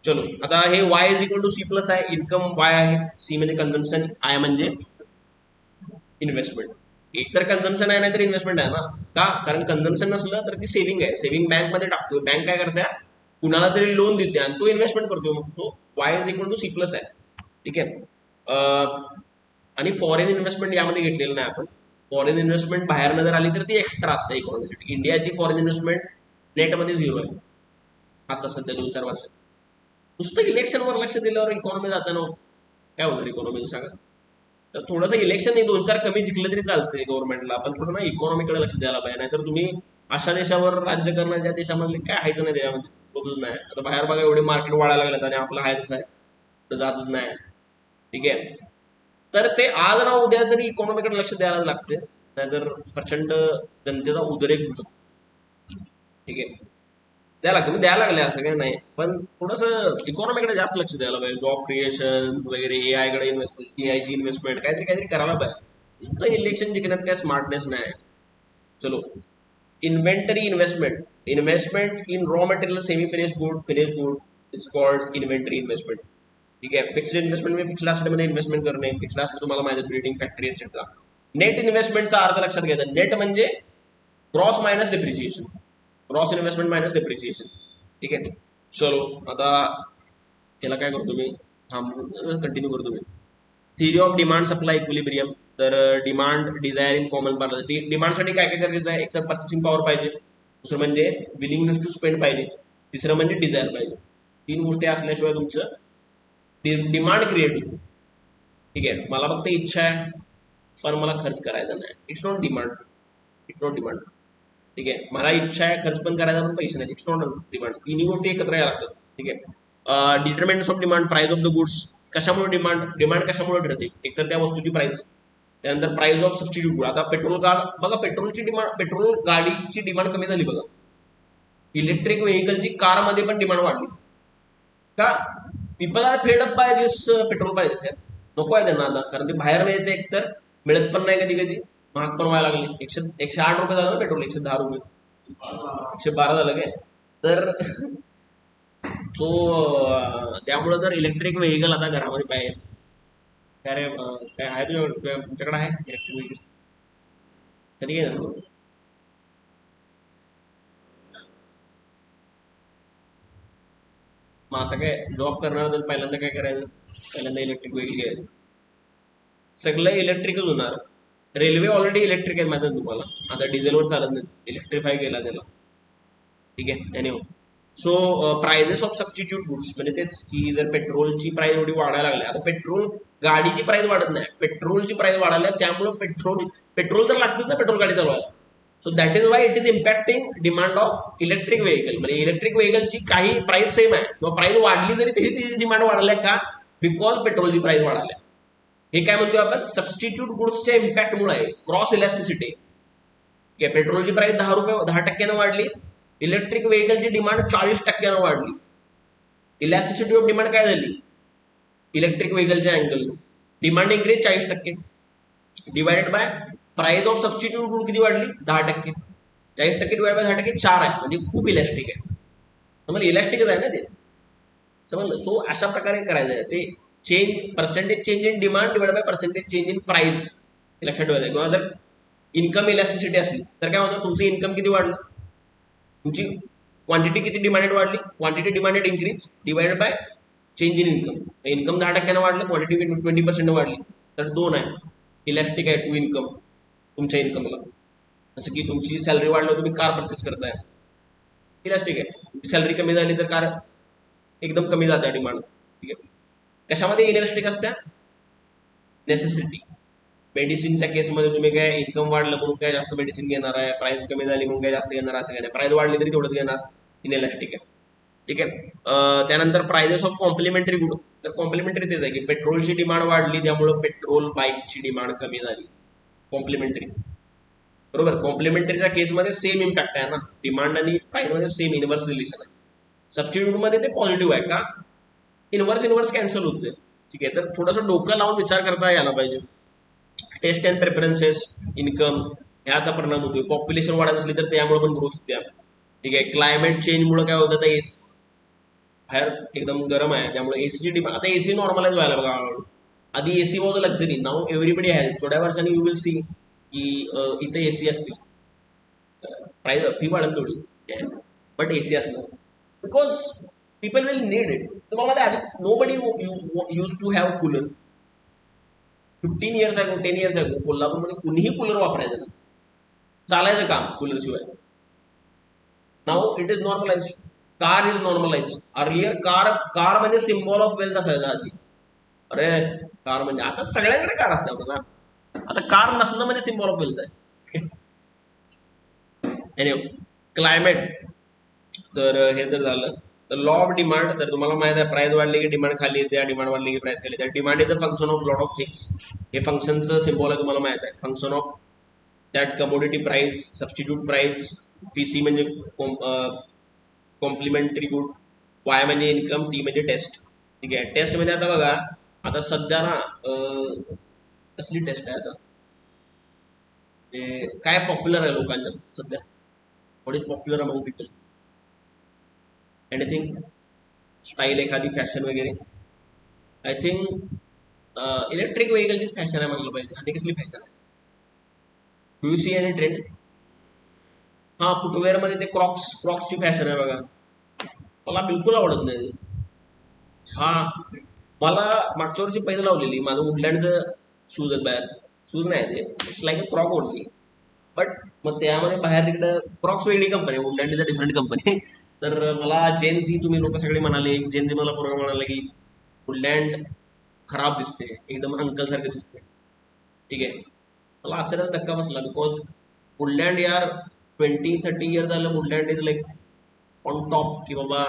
चलो, आता हे Y is equal to C plus आहे. इन्कम वाय आहे, सी म्हणजे कन्झम्पशन, आय म्हणजे इन्व्हेस्टमेंट. एक तर कन्झम्पशन आहे, नाही तर इन्व्हेस्टमेंट आहे ना. का, कारण कन्झम्पशन नसलं तर ती सेव्हिंग आहे, सेव्हिंग बँक मध्ये टाकतो. बँक काय करते, कुणाला तरी लोन देते आणि तो इन्व्हेस्टमेंट करतो. So Y is equal to C plus आहे. ठीक आहे. आणि फॉरेन इन्व्हेस्टमेंट यामध्ये घेतलेलं नाही आपण. फॉरेन इन्व्हेस्टमेंट बाहेरनं जर आली तर ती एक्स्ट्रा असते इकॉनॉमीसाठी. इंडियाची फॉरेन इन्व्हेस्टमेंट नेटमध्ये झिरो आहे आता सध्या 2-4 वर्षात. नुसतं इलेक्शनवर लक्ष दिल्यावर इकॉनॉमी जाताना काय होतं इकॉनॉमी सांगा. तर थोडंसं इलेक्शन 2-4 कमी जिंकलं तरी चालतंय गव्हर्नमेंटला, पण थोडं ना इकॉनॉमीकडे लक्ष द्यायला पाहिजे. नाहीतर तुम्ही अशा देशावर राज्य करणं ज्या देशामधले काय व्हायचं नाही, त्याच्यामध्ये होतच नाही. आता बाहेर बघा एवढे मार्केट वाढायला लागलेत आणि आपलं आहे तसं आहे, तर जातच नाही. ठीक आहे. तर ते आज ना उद्या तरी इकॉनॉमीकडे लक्ष द्यायला लागते, नाहीतर प्रचंड जनतेचा उद्रेक होऊ शकतो. ठीक आहे. द्यायला लागले असं काही नाही, पण थोडंसं इकॉनॉमीकडे जास्त लक्ष द्यायला पाहिजे. जॉब क्रिएशन वगैरे, एआय कडे इन्व्हेस्टमेंट, एआयची इन्व्हेस्टमेंट, काहीतरी काहीतरी करायला पाहिजे. नुसतं इलेक्शन जिंकण्यात काय स्मार्टनेस नाही. चलो, inventory investment, investment in raw material, semi finish good is called inventory investment. ठीक आहे. फिक्स्ड इन्व्हेस्टमेंट म्हणजे फिक्स्ड अससेट मध्ये इन्व्हेस्टमेंट करणे. फिक्स्ड अससेट तुम्हाला माहिती, बिल्डिंग, फॅक्टरी एक्सेट्रा. नेट इन्व्हेस्टमेंटचा अर्थ लक्षात घ्यायचा. नेट म्हणजे gross minus depreciation, gross investment minus depreciation. ठीक आहे. चलो, आता त्याला काय करतो मी, कंटिन्यू करतो मी. Theory of demand supply equilibrium. तर demand desire in common parlour. डिमांडसाठी काय काय गरजेचं आहे, एक तर पर्चेसिंग पॉवर पाहिजे, दुसरं म्हणजे विलिंगनेस टू स्पेंड पाहिजे, तिसरं म्हणजे डिझायर पाहिजे. 3 गोष्टी असल्याशिवाय तुमचं डिमांड क्रिएट होतो. ठीक आहे. मला फक्त इच्छा आहे पण मला खर्च करायचा नाही, it's not demand. It's not demand. ठीक आहे. मला इच्छा आहे, खर्च पण करायचा, पण पैसे नाही, इट्स नॉट डिमांड. तिन्ही गोष्टी एकत्र यायला लागतात. ठीक आहे. Determinants of demand, price of the goods. कशामुळे डिमांड कशामुळे ठरते, एक तर त्या वस्तूची प्राइस, त्यानंतर प्राइस ऑफ सबस्टिट्यूट गुड. आता पेट्रोल बघा, पेट्रोलची डिमांड, पेट्रोल गाडीची डिमांड कमी झाली बघा. इलेक्ट्रिक व्हेकलची कारमध्ये पण डिमांड वाढली. का, people are fed up by this petrol prices. नको आहे त्यांना आता, कारण ते बाहेर मिळते, एकतर मिळत पण नाही, कधी कधी महाग पण व्हायला लागले. 108 रुपये झालं ना पेट्रोल, 110 रुपये, 112 झालं काय. तर सो त्यामुळं जर इलेक्ट्रिक व्हेकल आता घरामध्ये पाहिजे. काय रे, काय आहे तुमच्याकडे आहे इलेक्ट्रिक व्हेकल, कधी काय झालं. मग आता काय जॉब करणार तर पहिल्यांदा काय करायचं, पहिल्यांदा इलेक्ट्रिक व्हेकल घ्यायचं, सगळं इलेक्ट्रिकच होणार. रेल्वे ऑलरेडी इलेक्ट्रिक आहे माहिती तुम्हाला, आता डिझेलवर चालत नाही, इलेक्ट्रिफाय केला त्याला. ठीक आहे. Anyhow, so prices of substitute goods म्हणजे तेच की जर पेट्रोलची प्राइस एवढी वाढायला लागली, आता पेट्रोल गाडीची प्राइस वाढत नाही, पेट्रोलची प्राइस वाढायला, त्यामुळे पेट्रोल तर लागतेच ना पेट्रोल गाडी चालवायला. So that is why it is impacting demand of electric vehicle. म्हणजे इलेक्ट्रिक व्हेकलची काही प्राइस सेम आहे किंवा प्राइस वाढली जरी तरी तिची डिमांड वाढल्या का, बिकॉज पेट्रोलची प्राइस वाढाल्या. हे काय म्हणतो आपण, सबस्टिट्यूट गुड्सच्या इम्पॅक्टमुळे आहे, क्रॉस इलॅस्टिसिटी. पेट्रोलची प्राइस 10 रुपये 10% वाढली, इलेक्ट्रिक व्हेकलची डिमांड 40% वाढली. इलॅस्टिसिटी ऑफ डिमांड काय झाली इलेक्ट्रिक व्हेकलच्या angle, demand increase 40%, divided by price of substitute good किती वाढली 10%. 40% डिवाइड बाय 10% 4 आहे, म्हणजे खूप इलॅस्टिक आहे. समजलं, इलॅस्टिकच आहे ना ते, समजलं. सो अशा प्रकारे करायचं आहे ते. Change percentage change in demand divide by percentage change in price लक्षात ठेवायचं. किंवा जर इन्कम इलॅस्टिसिटी असली तर काय होणार, तुमचं इन्कम किती वाढलं, तुमची क्वांटिटी किती डिमांडेड वाढली, quantity demanded increase divided by change in income. Income 10% वाढलं, क्वांटिटी 20% वाढली, तर 2 आहे. इलॅस्टिक आहे टू इन्कम तुमच्या इन्कमला. जसं की तुमची सॅलरी वाढलं, तुम्ही कार परचेस करताय, इलॅस्टिक आहे. सॅलरी कमी झाली तर कार एकदम कमी जाते डिमांड. ठीक आहे. कशामध्ये इलॅस्टिक असत्या, नेसेसिटी. मेडिसिनच्या केसमध्ये तुम्ही काय इन्कम वाढलं म्हणून काय जास्त मेडिसिन घेणार आहे, प्राइस कमी झाली म्हणून काय जास्त घेणार, असं काय नाही. प्राइस वाढली तरी तेवढंच घेणार, इनइलॅस्टिक आहे. ठीक आहे. त्यानंतर प्राइजेस ऑफ कॉम्प्लिमेंटरी गुड. तर कॉम्प्लिमेंटरी तेच आहे की पेट्रोलची डिमांड वाढली त्यामुळे पेट्रोल बाईकची डिमांड कमी झाली, कॉम्प्लिमेंटरी. बरोबर, कॉम्प्लिमेंटरीच्या केसमध्ये सेम इम्पॅक्ट आहे ना, डिमांड आणि प्राइस मध्ये सेम इनवर्स रिलेशन आहे. सबस्टिट्यूट मध्ये ते पॉझिटिव्ह आहे का, इनवर्स कॅन्सल होते. ठीक आहे. तर थोडंसं डोकं लावून विचार करता यायला पाहिजे. टेस्ट अँड प्रेफरन्सेस, इन्कम ह्याचा परिणाम होतोय. पॉप्युलेशन वाढत असली तर त्यामुळे पण ग्रोथ होते. ठीक आहे. क्लायमेट चेंजमुळे काय होतं, तर बाहेर एकदम गरम आहे त्यामुळे एसीची डिमांड, आता एसी नॉर्मलाइज व्हायला बघा हळूहळू. आधी AC was a luxury, now everybody has. थोड्या वर्षांनी यू विल सी की इथं एसी असतील, प्राइस फी वाढेल थोडी, बट एसी असणार, because people will need it. तुम्हाला आधी nobody use to have cooler. 15 years अगो 10 years अगो कोल्हापूरमध्ये कुणीही कूलर वापरायचं ना, चालायचं काम कूलर शिवाय. Now it is normalise. Car is normalise. Earlier car म्हणजे सिम्बॉल ऑफ वेल्थ असायचा आधी. अरे कार म्हणजे, आता सगळ्यांकडे कार असते आपल्याला. आता कार नसणं म्हणजे सिम्बॉल ऑफ वेल्थ आहे. एनिवे, क्लायमेट, तर हे तर झालं. तर लॉ ऑफ डिमांड, तर तुम्हाला माहित आहे प्राइस वाढली की डिमांड खाली येते, डिमांड वाढली की प्राइस खाली येते. Demand is the function of lot of things. हे फंक्शनचं सिम्बॉल आहे तुम्हाला माहित आहे, function of that commodity price, substitute price. PC म्हणजे कॉम्प्लिमेंटरी गुड, वाय म्हणजे इन्कम, टी म्हणजे टेस्ट. ठीक आहे. टेस्ट म्हणजे आता बघा, आता सध्या ना कसली टेस्ट आहे आता, काय पॉप्युलर आहे लोकांच्या सध्या, what is popular among people, anything, style एखादी फॅशन वगैरे. आय थिंक इलेक्ट्रिक व्हेकलचीच फॅशन आहे म्हटलं पाहिजे. आणि कसली फॅशन आहे, do you see any trend. हा, फुटवेअरमध्ये ते क्रॉक्सची फॅशन आहे बघा, मला बिलकुल आवडत नाही. हा, मला मागच्या वर्षी पहिलं लावलेली, माझं वुडलँडचं शूज आहेत बाहेर, शूज नाही ते, इट्स लाईक अ क्रॉक ओढली. बट मग त्यामध्ये बाहेर तिकडं क्रॉक्स वेगळी company, Woodland is a different company. तर मला जेनझी, तुम्ही लोक सगळे म्हणाले, जेनझी मला पूर्ण म्हणाले की वुडलँड खराब दिसते, एकदम अंकल सारखं दिसते. ठीक आहे. मला आश्चर्याचा धक्का बसला, बिकॉज वुडलँड यार 20-30 years झालं Woodland is like on top, की बाबा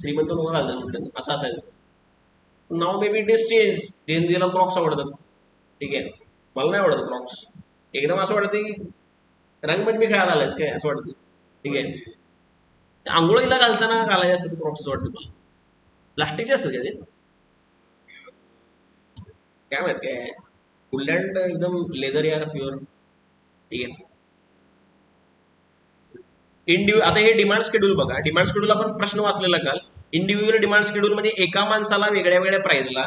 श्रीमंत लोक घालतात वुडलँड, असं असायचं. नाव may be it is change. जेनझीला क्रॉक्स आवडतात. ठीक आहे. मला नाही आवडत क्रॉक्स. एकदम असं वाटतं की रंगमंदी खेळायला आलायस काय असं वाटतं. ठीक आहे. आंघोळीला घालताना घालायचे असतात क्रॉक्स वाटतं मला, प्लास्टिकचे असतात का ते, काय माहित काय. वुडलँड एकदम लेदर यार, प्युअर. ठीक आहे. आता हे डिमांड शेड्यूल बघा, डिमांड शेड्यूल आपण प्रश्न वाचलेला काल. इंडिव्हिज्युअल डिमांड शेड्यूल म्हणजे एका माणसाला वेगळ्या वेगळ्या प्राइसला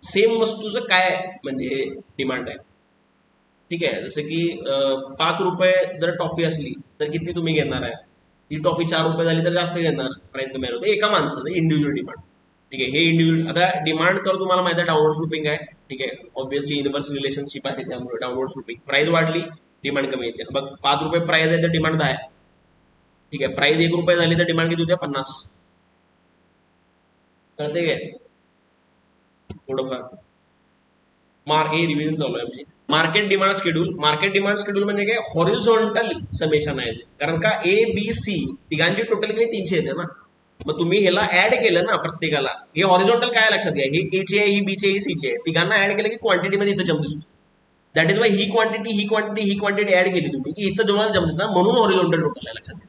सेम वस्तूचं काय म्हणजे डिमांड आहे. ठीक आहे. जसं की 5 रुपये जर टॉफी असली तर किती तुम्ही घेणार आहे, ती टॉफी 4 रुपये झाली तर जास्त घेणार, प्राइस कमी होते. एका माणसाचं इंडिव्हिज्युअल डिमांड. ठीक आहे. हे इंडिव्हिज्युअल, आता डिमांड कर तुम्हाला माहिती आहे डाऊनवर्ड स्लूपिंग आहे. ठीक आहे. ऑब्व्हियसली इनव्हर्स रिलेशनशिप आहे, त्यामुळे डाऊनवर्ड स्लूपिंग. प्राइस वाढली डिमांड कमी येते. बघ 5 रुपये प्राइस आहे तर डिमांड 10 आहे. ठीक आहे. प्राइस 1 रुपये झाली तर डिमांड किती होते, 50. कळते काय थोडंफार. हे रिव्हिजन चालू आहे आमची. Market demand schedule. Market demand schedule म्हणजे काय, हॉरिझॉन्टल समेशन आहे. कारण का ए बी सी तिघांची टोटल किती 300 येते ना. मग तुम्ही ह्याला ऍड केलं ना प्रत्येकाला, हे हॉरिझॉन्टल काय लक्षात घ्या, हे ए चे आहे, ही बी चे, ही सी चे आहे, तिघांना ऍड केलं की क्वांटिटीमध्ये इथं जम दिसतो. दॅट इज वाय ही क्वांटिटी ऍड केली तुम्ही की इथं तुम्हाला जम दिसणार, म्हणून हॉरिझॉन्टल टोटल आहे लक्षात घ्या.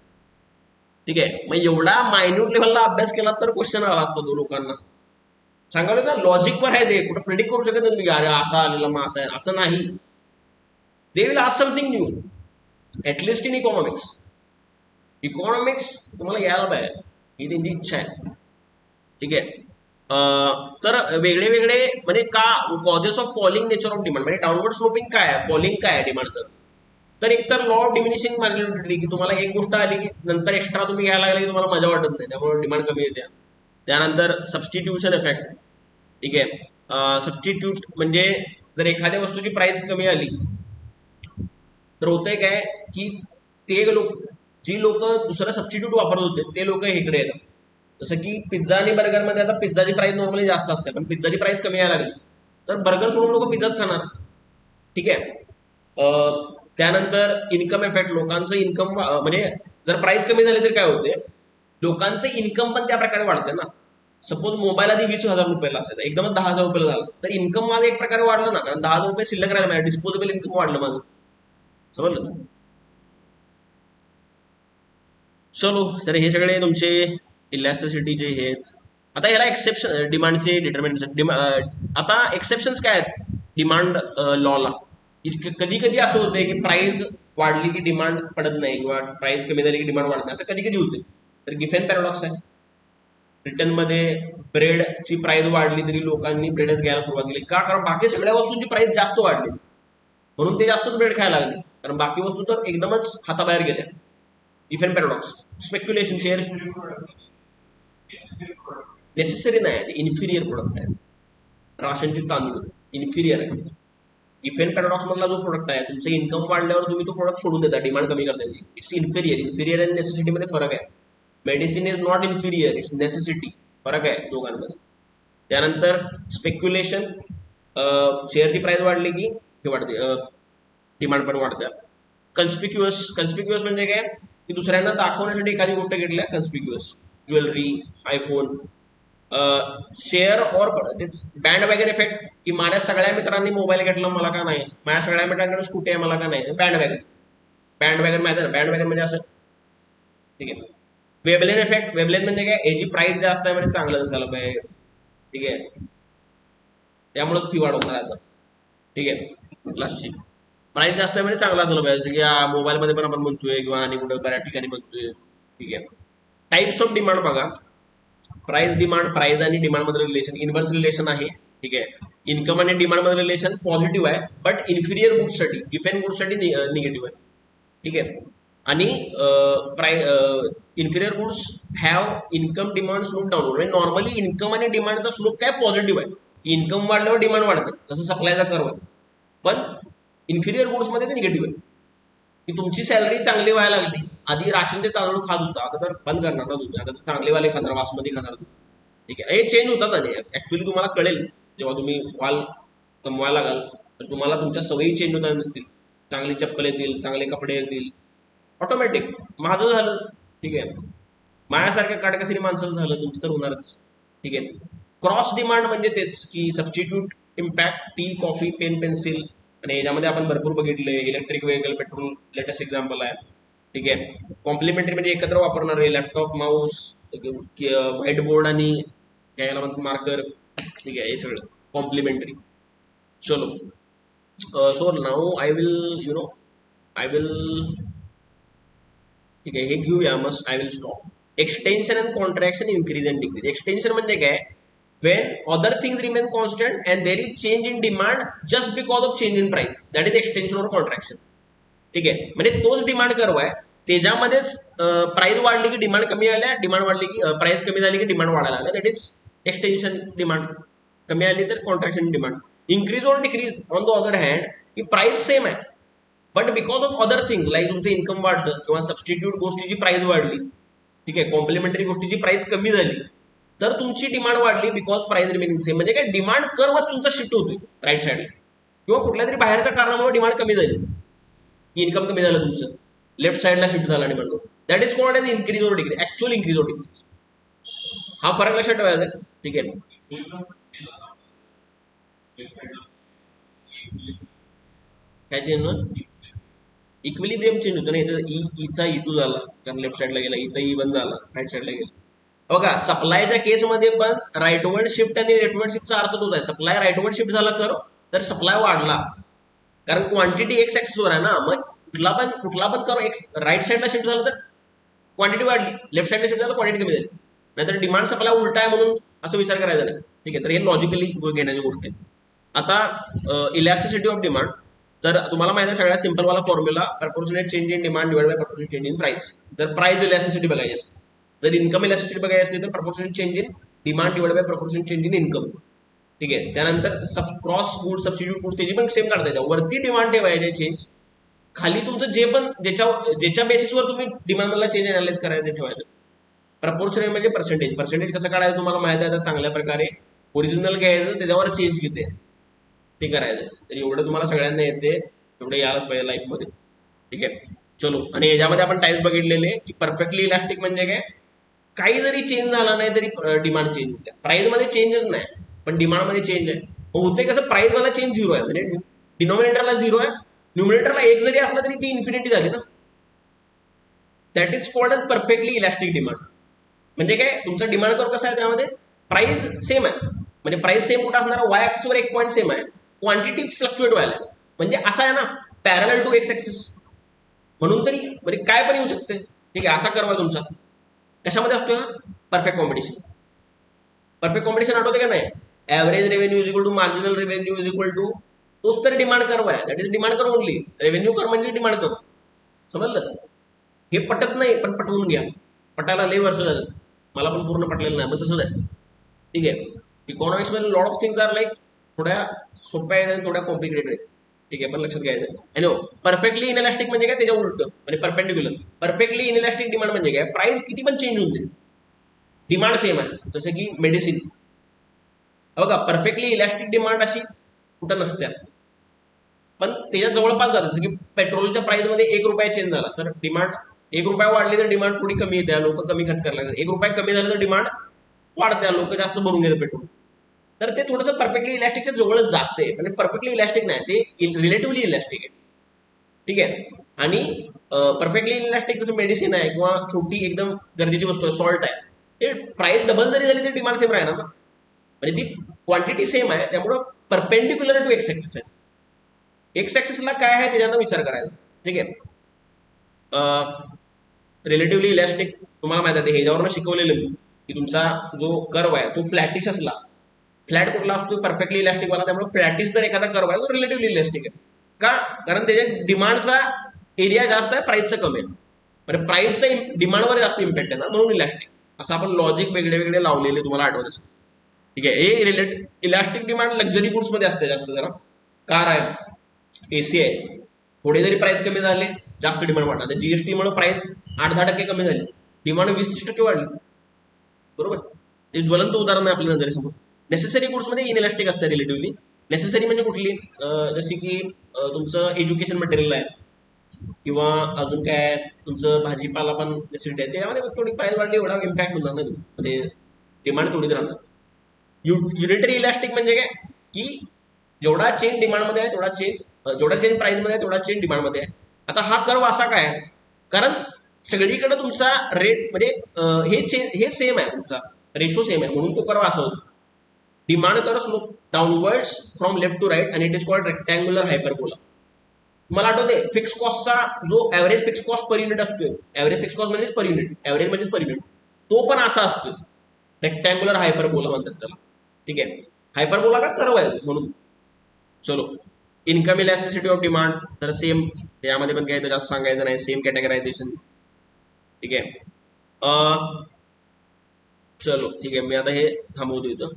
ठीक आहे. मग एवढा मायन्यूट लेव्हलला अभ्यास केला तर क्वेश्चन आला असता तो लोकांना. सांगावलं ना लॉजिकवर आहे ते, कुठं प्रिडिक्ट करू शकत नाही तुम्ही अरे असा आलेला मग असं आहे असं नाही. They will ask something new at least in economics. Economics तुम्हाला यायला पाहिजे ही त्यांची इच्छा आहे. ठीक आहे. तर वेगळे वेगळे म्हणजे का causes of falling nature of demand म्हणजे डाऊनवर्ड स्लोपिंग काय आहे, फॉलिंग काय आहे डिमांड. तर एकतर लॉ ऑफ डिमिनिशिंग मार्जिनॅलिटी की तुम्हाला एक गोष्ट आली की नंतर एक्स्ट्रा तुम्ही घ्यायला लागला की तुम्हाला मजा वाटत नाही, त्यामुळे डिमांड कमी येते. त्यानंतर सबस्टिट्यूशन इफेक्ट. ठीक आहे. सबस्टिट्यूट म्हणजे जर एखाद्या वस्तूची प्राइस कमी आली तर होतंय काय की ते लोक जी लोक दुसरा सबस्टिट्यूट वापरत होते ते लोक इकडे येतात. जसं की पिझ्झा आणि बर्गरमध्ये आता पिझ्झाची प्राइस नॉर्मली जास्त असते पण पिझ्झाची प्राइस कमी यायला लागली तर बर्गर सोडून लोक पिझ्झाच खाणार. ठीक आहे. त्यानंतर इन्कम इफेक्ट लोकांचं इन्कम म्हणजे जर प्राइस कमी झाली तर काय होते लोकांचं इन्कम पण त्या प्रकारे वाढते ना. सपोज मोबाईल आधी 20,000 रुपयाला असायचा एकदमच 10,000 रुपयाला झालं तर इन्कम माझं एक प्रकारे वाढलं ना, कारण 10,000 रुपये शिल्लक राहिला माझ्या डिस्पोजेबल इन्कम वाढलं माझं. समजलं. चलो तर हे सगळे तुमचे इलॅस्टिसिटीचे हे आहेत. आता ह्याला एक्सेप्शन डिमांडचे डिटर्मिनेशन आता एक्सेप्शन्स काय आहेत डिमांड लॉला. कधी कधी असं होते की प्राइस वाढली की डिमांड पडत नाही किंवा प्राइस कमी झाली की डिमांड वाढत नाही असं कधी कधी होते. तर गिफेन पॅराडॉक्स आहे. ब्रिटनमध्ये ब्रेडची प्राइस वाढली तरी लोकांनी ब्रेडच घ्यायला सुरुवात केली का, कारण बाकी सगळ्या वस्तूंची प्राइस जास्त वाढली म्हणून ते जास्तच ब्रेड खायला लागले, कारण बाकी वस्तू तर एकदमच हाताबाहेर गेल्या. Giffen paradox. Speculation share necessary नाही, ते इन्फिरियर प्रोडक्ट आहे. राशनचे तांदूळ इन्फिरियर आहे. गिफेन पॅराडॉक्स मधला जो प्रोडक्ट आहे तुमचं इन्कम वाढल्यावर तुम्ही तो प्रोडक्ट सोडून देता, डिमांड कमी करता. It's inferior. इन्फिरियर आणि नेसेसिटीमध्ये फरक आहे. Medicine is not inferior, it's necessity. फरक आहे दोघांमध्ये. त्यानंतर स्पेक्युलेशन शेअरची प्राइस वाढली की हे वाढते डिमांड पण वाढते. कन्स्पिक्युअस म्हणजे काय की दुसऱ्यांना दाखवण्यासाठी एखादी गोष्ट घेतल्या कन्स्पिक्युअस ज्वेलरी आयफोन. शेअर और बँड वॅगन इफेक्ट की माझ्या सगळ्या मित्रांनी मोबाईल घेतला मला का नाही, माझ्या सगळ्या मित्रांकडे स्कूटी आहे मला का नाही. Band wagon. बँड वॅगन माहिती ना, बँड वॅगन म्हणजे असं. ठीक आहे. Veblen effect. वेबलेन म्हणजे काय याची प्राइस जास्त आहे म्हणजे चांगलं दिसायला पाहिजे. ठीक आहे. त्यामुळे फी वाढवणार आता. ठीक आहे. क्लासची प्राइस जास्त आहे म्हणजे चांगला असलं पाहिजे की मोबाईलमध्ये पण आपण म्हणतोय किंवा आणि कुठं बऱ्याच ठिकाणी म्हणतोय. ठीक आहे. टाइप्स ऑफ डिमांड बघा. प्राइस डिमांड, प्राइस आणि डिमांड मध्ये रिलेशन इन्व्हर्स रिलेशन आहे. ठीक आहे. इन्कम आणि डिमांड मध्ये रिलेशन पॉझिटिव्ह आहे बट इन्फिरियर गुड्ससाठी डिफेन गुड्ससाठी निगेटिव्ह आहे. ठीक आहे. आणि inferior goods have income demand slope down म्हणजे नॉर्मली इन्कम आणि डिमांडचा स्लोप काय पॉझिटिव्ह आहे. इन्कम वाढल्यावर डिमांड वाढते जसं सप्लायचा कर्व आहे. पण इन्फिरियर गुड्समध्ये ते निगेटिव्ह आहे की तुमची सॅलरी चांगली व्हायला लागली, आधी राशनचे तांदूळ खात होता आता तर बंद करणार ना तुम्ही, आता तर चांगलेवाले खाणार बासमती खाणार. ठीक आहे. हे चेंज होतात आणि ऍक्च्युली तुम्हाला कळेल जेव्हा तुम्ही वाल कमवायला लागाल तर तुम्हाला तुमच्या सवयी चेंज होतात नसतील. चांगली चप्पल येतील, चांगले कपडे येतील ऑटोमॅटिक. माझं झालं. ठीक आहे. माझ्यासारख्या काटकसरी माणसाचं झालं, तुमचं तर होणारच. ठीक आहे. क्रॉस डिमांड म्हणजे तेच की substitute impact tea coffee pen pencil आणि याच्यामध्ये आपण भरपूर बघितले. Electric vehicle petrol latest example आहे. ठीक आहे. कॉम्प्लिमेंटरी म्हणजे एकत्र वापरणारे लॅपटॉप माऊस व्हाईट बोर्ड आणि याला म्हणतात मार्कर. ठीक आहे. हे सगळं कॉम्प्लिमेंटरी. चलो so now I will I will ठीक आहे हे घेऊया. Must I will stop. Extension and contraction increase and decrease. Extension म्हणजे काय when other things remain constant and there is change in demand just because of change in price, that is extension or contraction. ठीक आहे. म्हणजे तोच demand curve आहे त्याच्यामध्येच price वाढली की डिमांड कमी आल्या, डिमांड वाढली की प्राइस कमी झाली की डिमांड वाढायला लागला. That is extension. डिमांड कमी आली तर कॉन्ट्रॅक्शन डिमांड. इन्क्रीज और decrease on the other hand की प्राइस सेम आहे but because of other things like तुमचं इन्कम वाढलं किंवा सबस्टिट्यूट गोष्टीची प्राइस वाढली. ठीक आहे. कॉम्प्लिमेंटरी गोष्टीची प्राइस कमी झाली तर तुमची डिमांड वाढली बिकॉज प्राइस रिमेनिंग सेम. म्हणजे काय डिमांड कर्व तुमचा शिफ्ट होतोय राईट साईडला किंवा कुठल्या तरी बाहेरच्या कारणामुळे डिमांड कमी झाली, इन्कम कमी झालं तुमचं, लेफ्ट साईडला शिफ्ट झाला demand. That is called as increase और डिक्रीज. ऍक्च्युअल इन्क्रीज और डिक्रीज. हा फरक लक्षात ठेवायचा. ठीक आहे. काय चेंज इक्विलिब्रियम चेंज होतो ना, इथं ईचा E2 झाला कारण लेफ्ट साईडला गेला, इथं E1 झाला राईट साईडला गेला. बघा सप्लायच्या केसमध्ये पण राईटवर्ड शिफ्ट आणि लेफ्टवर्ड शिफ्टचा अर्थ तोच आहे. सप्लाय राईटवर्ड शिफ्ट झाला तर सप्लाय वाढला, कारण क्वांटिटी एक्स ऍक्सिसवर आहे ना. मग कुठला पण करो एक्स राईट साईडला शिफ्ट झालं तर क्वांटिटी वाढली, लेफ्ट साईडला शिफ्ट झालं क्वांटिटी कमी झाली. नाहीतर डिमांड सप्लाय उलटा आहे म्हणून असं विचार करायचा नाही. ठीक आहे, तर हे लॉजिकली घेण्याची गोष्ट आहे. आता इलॅस्टिसिटी ऑफ डिमांड, तर तुम्हाला माहिती आहे सगळ्यात सिंपल वाला formula, proportionate change in demand divide by proportionate change in price. जर प्राइस इलॅस्टिसिटी बघायची असते, जर इन्कम इलॅस्टिसिटी बघायची असली तर proportionate change in demand divide by proportionate change in income. ठीक आहे, त्यानंतर क्रॉस गुड सबस्टिट्यूट गुड त्याची पण सेम काढता येते. वरती डिमांड ठेवायचे चेंज, खाली तुमचं जे पण ज्याच्या बेसिसवर तुम्ही डिमांडला चेंज अनालाइज करायचं ते ठेवायचं. प्रपोर्शनेट म्हणजे पर्सेंटेज कसं काढायचं तुम्हाला माहिती आहे चांगल्या प्रकारे. ओरिजिनल घ्यायचं त्याच्यावर चेंज किती आहे ते करायचं. तर एवढं तुम्हाला सगळ्यांना येते, एवढं यायलाच पाहिजे लाईफमध्ये. ठीक आहे, चलो. आणि याच्यामध्ये आपण टाइप्स बघितलेले की परफेक्टली इलास्टिक म्हणजे काय, काही जरी चेंज झाला नाही तरी डिमांड चेंज होते. प्राइस मध्ये चेंजच नाही पण डिमांड मध्ये चेंज आहे. होते कसं, प्राइस मला चेंज 0 आहे म्हणजे डिनॉमिनेटरला 0 आहे, न्यूमिनेटरला 1 जरी असला तरी ती इन्फिनिटी झाली ना. That is called as perfectly elastic demand. म्हणजे काय, तुमचा डिमांड कर्व कसा आहे, त्यामध्ये प्राइस सेम आहे, म्हणजे प्राइस सेम कुठं असणार, वाय ऍक्सिसवर एक पॉईंट सेम आहे, क्वांटिटी फ्लक्च्युएट व्हायला. म्हणजे असा आहे ना, पॅरल टू एक्स ऍक्सिस म्हणून तरी म्हणजे काय पण येऊ शकते. ठीक आहे, असा कर्व आहे तुमचा. कशामध्ये असतो हा, परफेक्ट कॉम्पिटिशन. परफेक्ट कॉम्पिटिशन आठवते का नाही, average revenue is equal to marginal revenue is equal to, तोच तर डिमांड कर्व आहे. That is demand curve only. Revenue curve म्हणजे डिमांड कर्व. समजलं, हे पटत नाही पण पटवून घ्या. पटायला लई वर्ष झालं, मला पण पूर्ण पटलेलं नाही पण तसंच आहे. ठीक आहे, इकॉनॉमिक्स मध्ये lot of things are like थोड्या सोप्या आहेत आणि थोड्या कॉम्प्लिकेटेड आहेत. ठीक आहे, पण लक्षात घ्यायचं. आणि परफेक्टली इनइलास्टिक म्हणजे काय, त्याच्या उलट म्हणजे परपेंडिक्युलर. परफेक्टली इनइलास्टिक डिमांड म्हणजे काय, प्राइस किती पण चेंज होऊन दे डिमांड सेम आहे. जसं की मेडिसिन, बघा परफेक्टली इलास्टिक डिमांड अशी कुठं नसत्या, पण त्याच्या जवळपास जातं. जसं की पेट्रोलच्या प्राइसमध्ये 1 रुपया चेंज झाला तर डिमांड 1 रुपया वाढली तर डिमांड थोडी कमी येते, लोक कमी खर्च करायला लागतात. 1 रुपया कमी झालं तर डिमांड वाढते, लोक जास्त भरून घेतात पेट्रोल. तर ते थोडंसं परफेक्टली इलास्टिकच्या जवळ जाते, म्हणजे परफेक्टली इलास्टिक नाही, ते रिलेटिव्हली इलास्टिक आहे. ठीक आहे, आणि परफेक्टली इलास्टिक जसं मेडिसिन आहे किंवा छोटी एकदम गरजेची वस्तू आहे, सॉल्ट आहे, ते प्राइस डबल जरी झाली तरी डिमांड सेम राहणार ना, म्हणजे ती क्वांटिटी सेम आहे. त्यामुळं परपेंडिक्युलर टू एक्स ऍक्सिस आहे. एक्स ऍक्सिसला काय आहे त्याच्यानं विचार करायचा. ठीक आहे, रिलेटिव्हली इलास्टिक तुम्हाला माहिती आहे, ह्याच्यावरून शिकवलेलं मी की तुमचा जो कर्व आहे तो फ्लॅटिश असला, फ्लॅट कुठला असतो, परफेक्टली इलास्टिक वाला. त्यामुळे फ्लॅटिश जर एखादा कर्व आहे तो रिलेटिव्हली इलास्टिक आहे. का, कारण त्याच्या डिमांडचा एरिया जास्त आहे, प्राइसचा कमी आहे, म्हणजे प्राइसचा डिमांडवर जास्त इम्पॅक्ट आहे ना, म्हणून इलास्टिक. असं आपण लॉजिक वेगळे वेगळे लावलेले तुम्हाला आठवत असेल. ठीक आहे, हे इलास्टिक डिमांड लक्झरी गुड्स मध्ये असते जास्त. जरा कार आहे, एसी आहे, थोडे जरी प्राइस कमी झाले जास्त डिमांड वाढला. जीएसटी मुळे प्राइस 8-10% कमी झाली, डिमांड 20-30% वाढली. बरोबर, हे ज्वलंत उदाहरण आहे आपल्या नजरेसमोर. नेसेसरी गुड्स मध्ये इनइलास्टिक असते रिलेटिव्हली. नेसेसरी म्हणजे कुठली, जशी की तुमचं एज्युकेशन मटेरियल आहे किंवा अजून काय तुमचं भाजीपाला पण नेसेसिटी आहे, त्यामध्ये थोडी प्राइस वाढली एवढा इम्पॅक्ट होणार नाही, म्हणजे डिमांड थोडीच राहणार. युनिटरी इलास्टिक म्हणजे काय, की जेवढा चेंज डिमांडमध्ये आहे तेवढा चेंज प्राइसमध्ये आहे तेवढा चेंज डिमांडमध्ये आहे. आता हा कर्व असा काय, कारण सगळीकडे तुमचा रेट म्हणजे हे सेम आहे, तुमचा रेशो सेम आहे, म्हणून तो कर्व असा होतो. Demand curve slope downwards from left to right आणि it is called rectangular hyperbola. मला आठवते फिक्स कॉस्टचा जो average fix cost per unit असतो, ऍव्हरेज फिक्स कॉस्ट म्हणजे पर युनिट, ऍव्हरेज म्हणजे पर युनिट, तो पण असा असतो, रेक्टँग्युलर हायपरबोला म्हणतात त्याला. ठीक आहे, हायपरबोला का कर्व आहे म्हणून. चलो, इन्कम इलॅस्टिसिटी ऑफ डिमांड, तर सेम यामध्ये पण काही जास्त सांगायचं नाही, सेम कॅटेगरायझेशन. ठीक आहे, चलो ठीक आहे, मी आता हे थांबवतो इथं.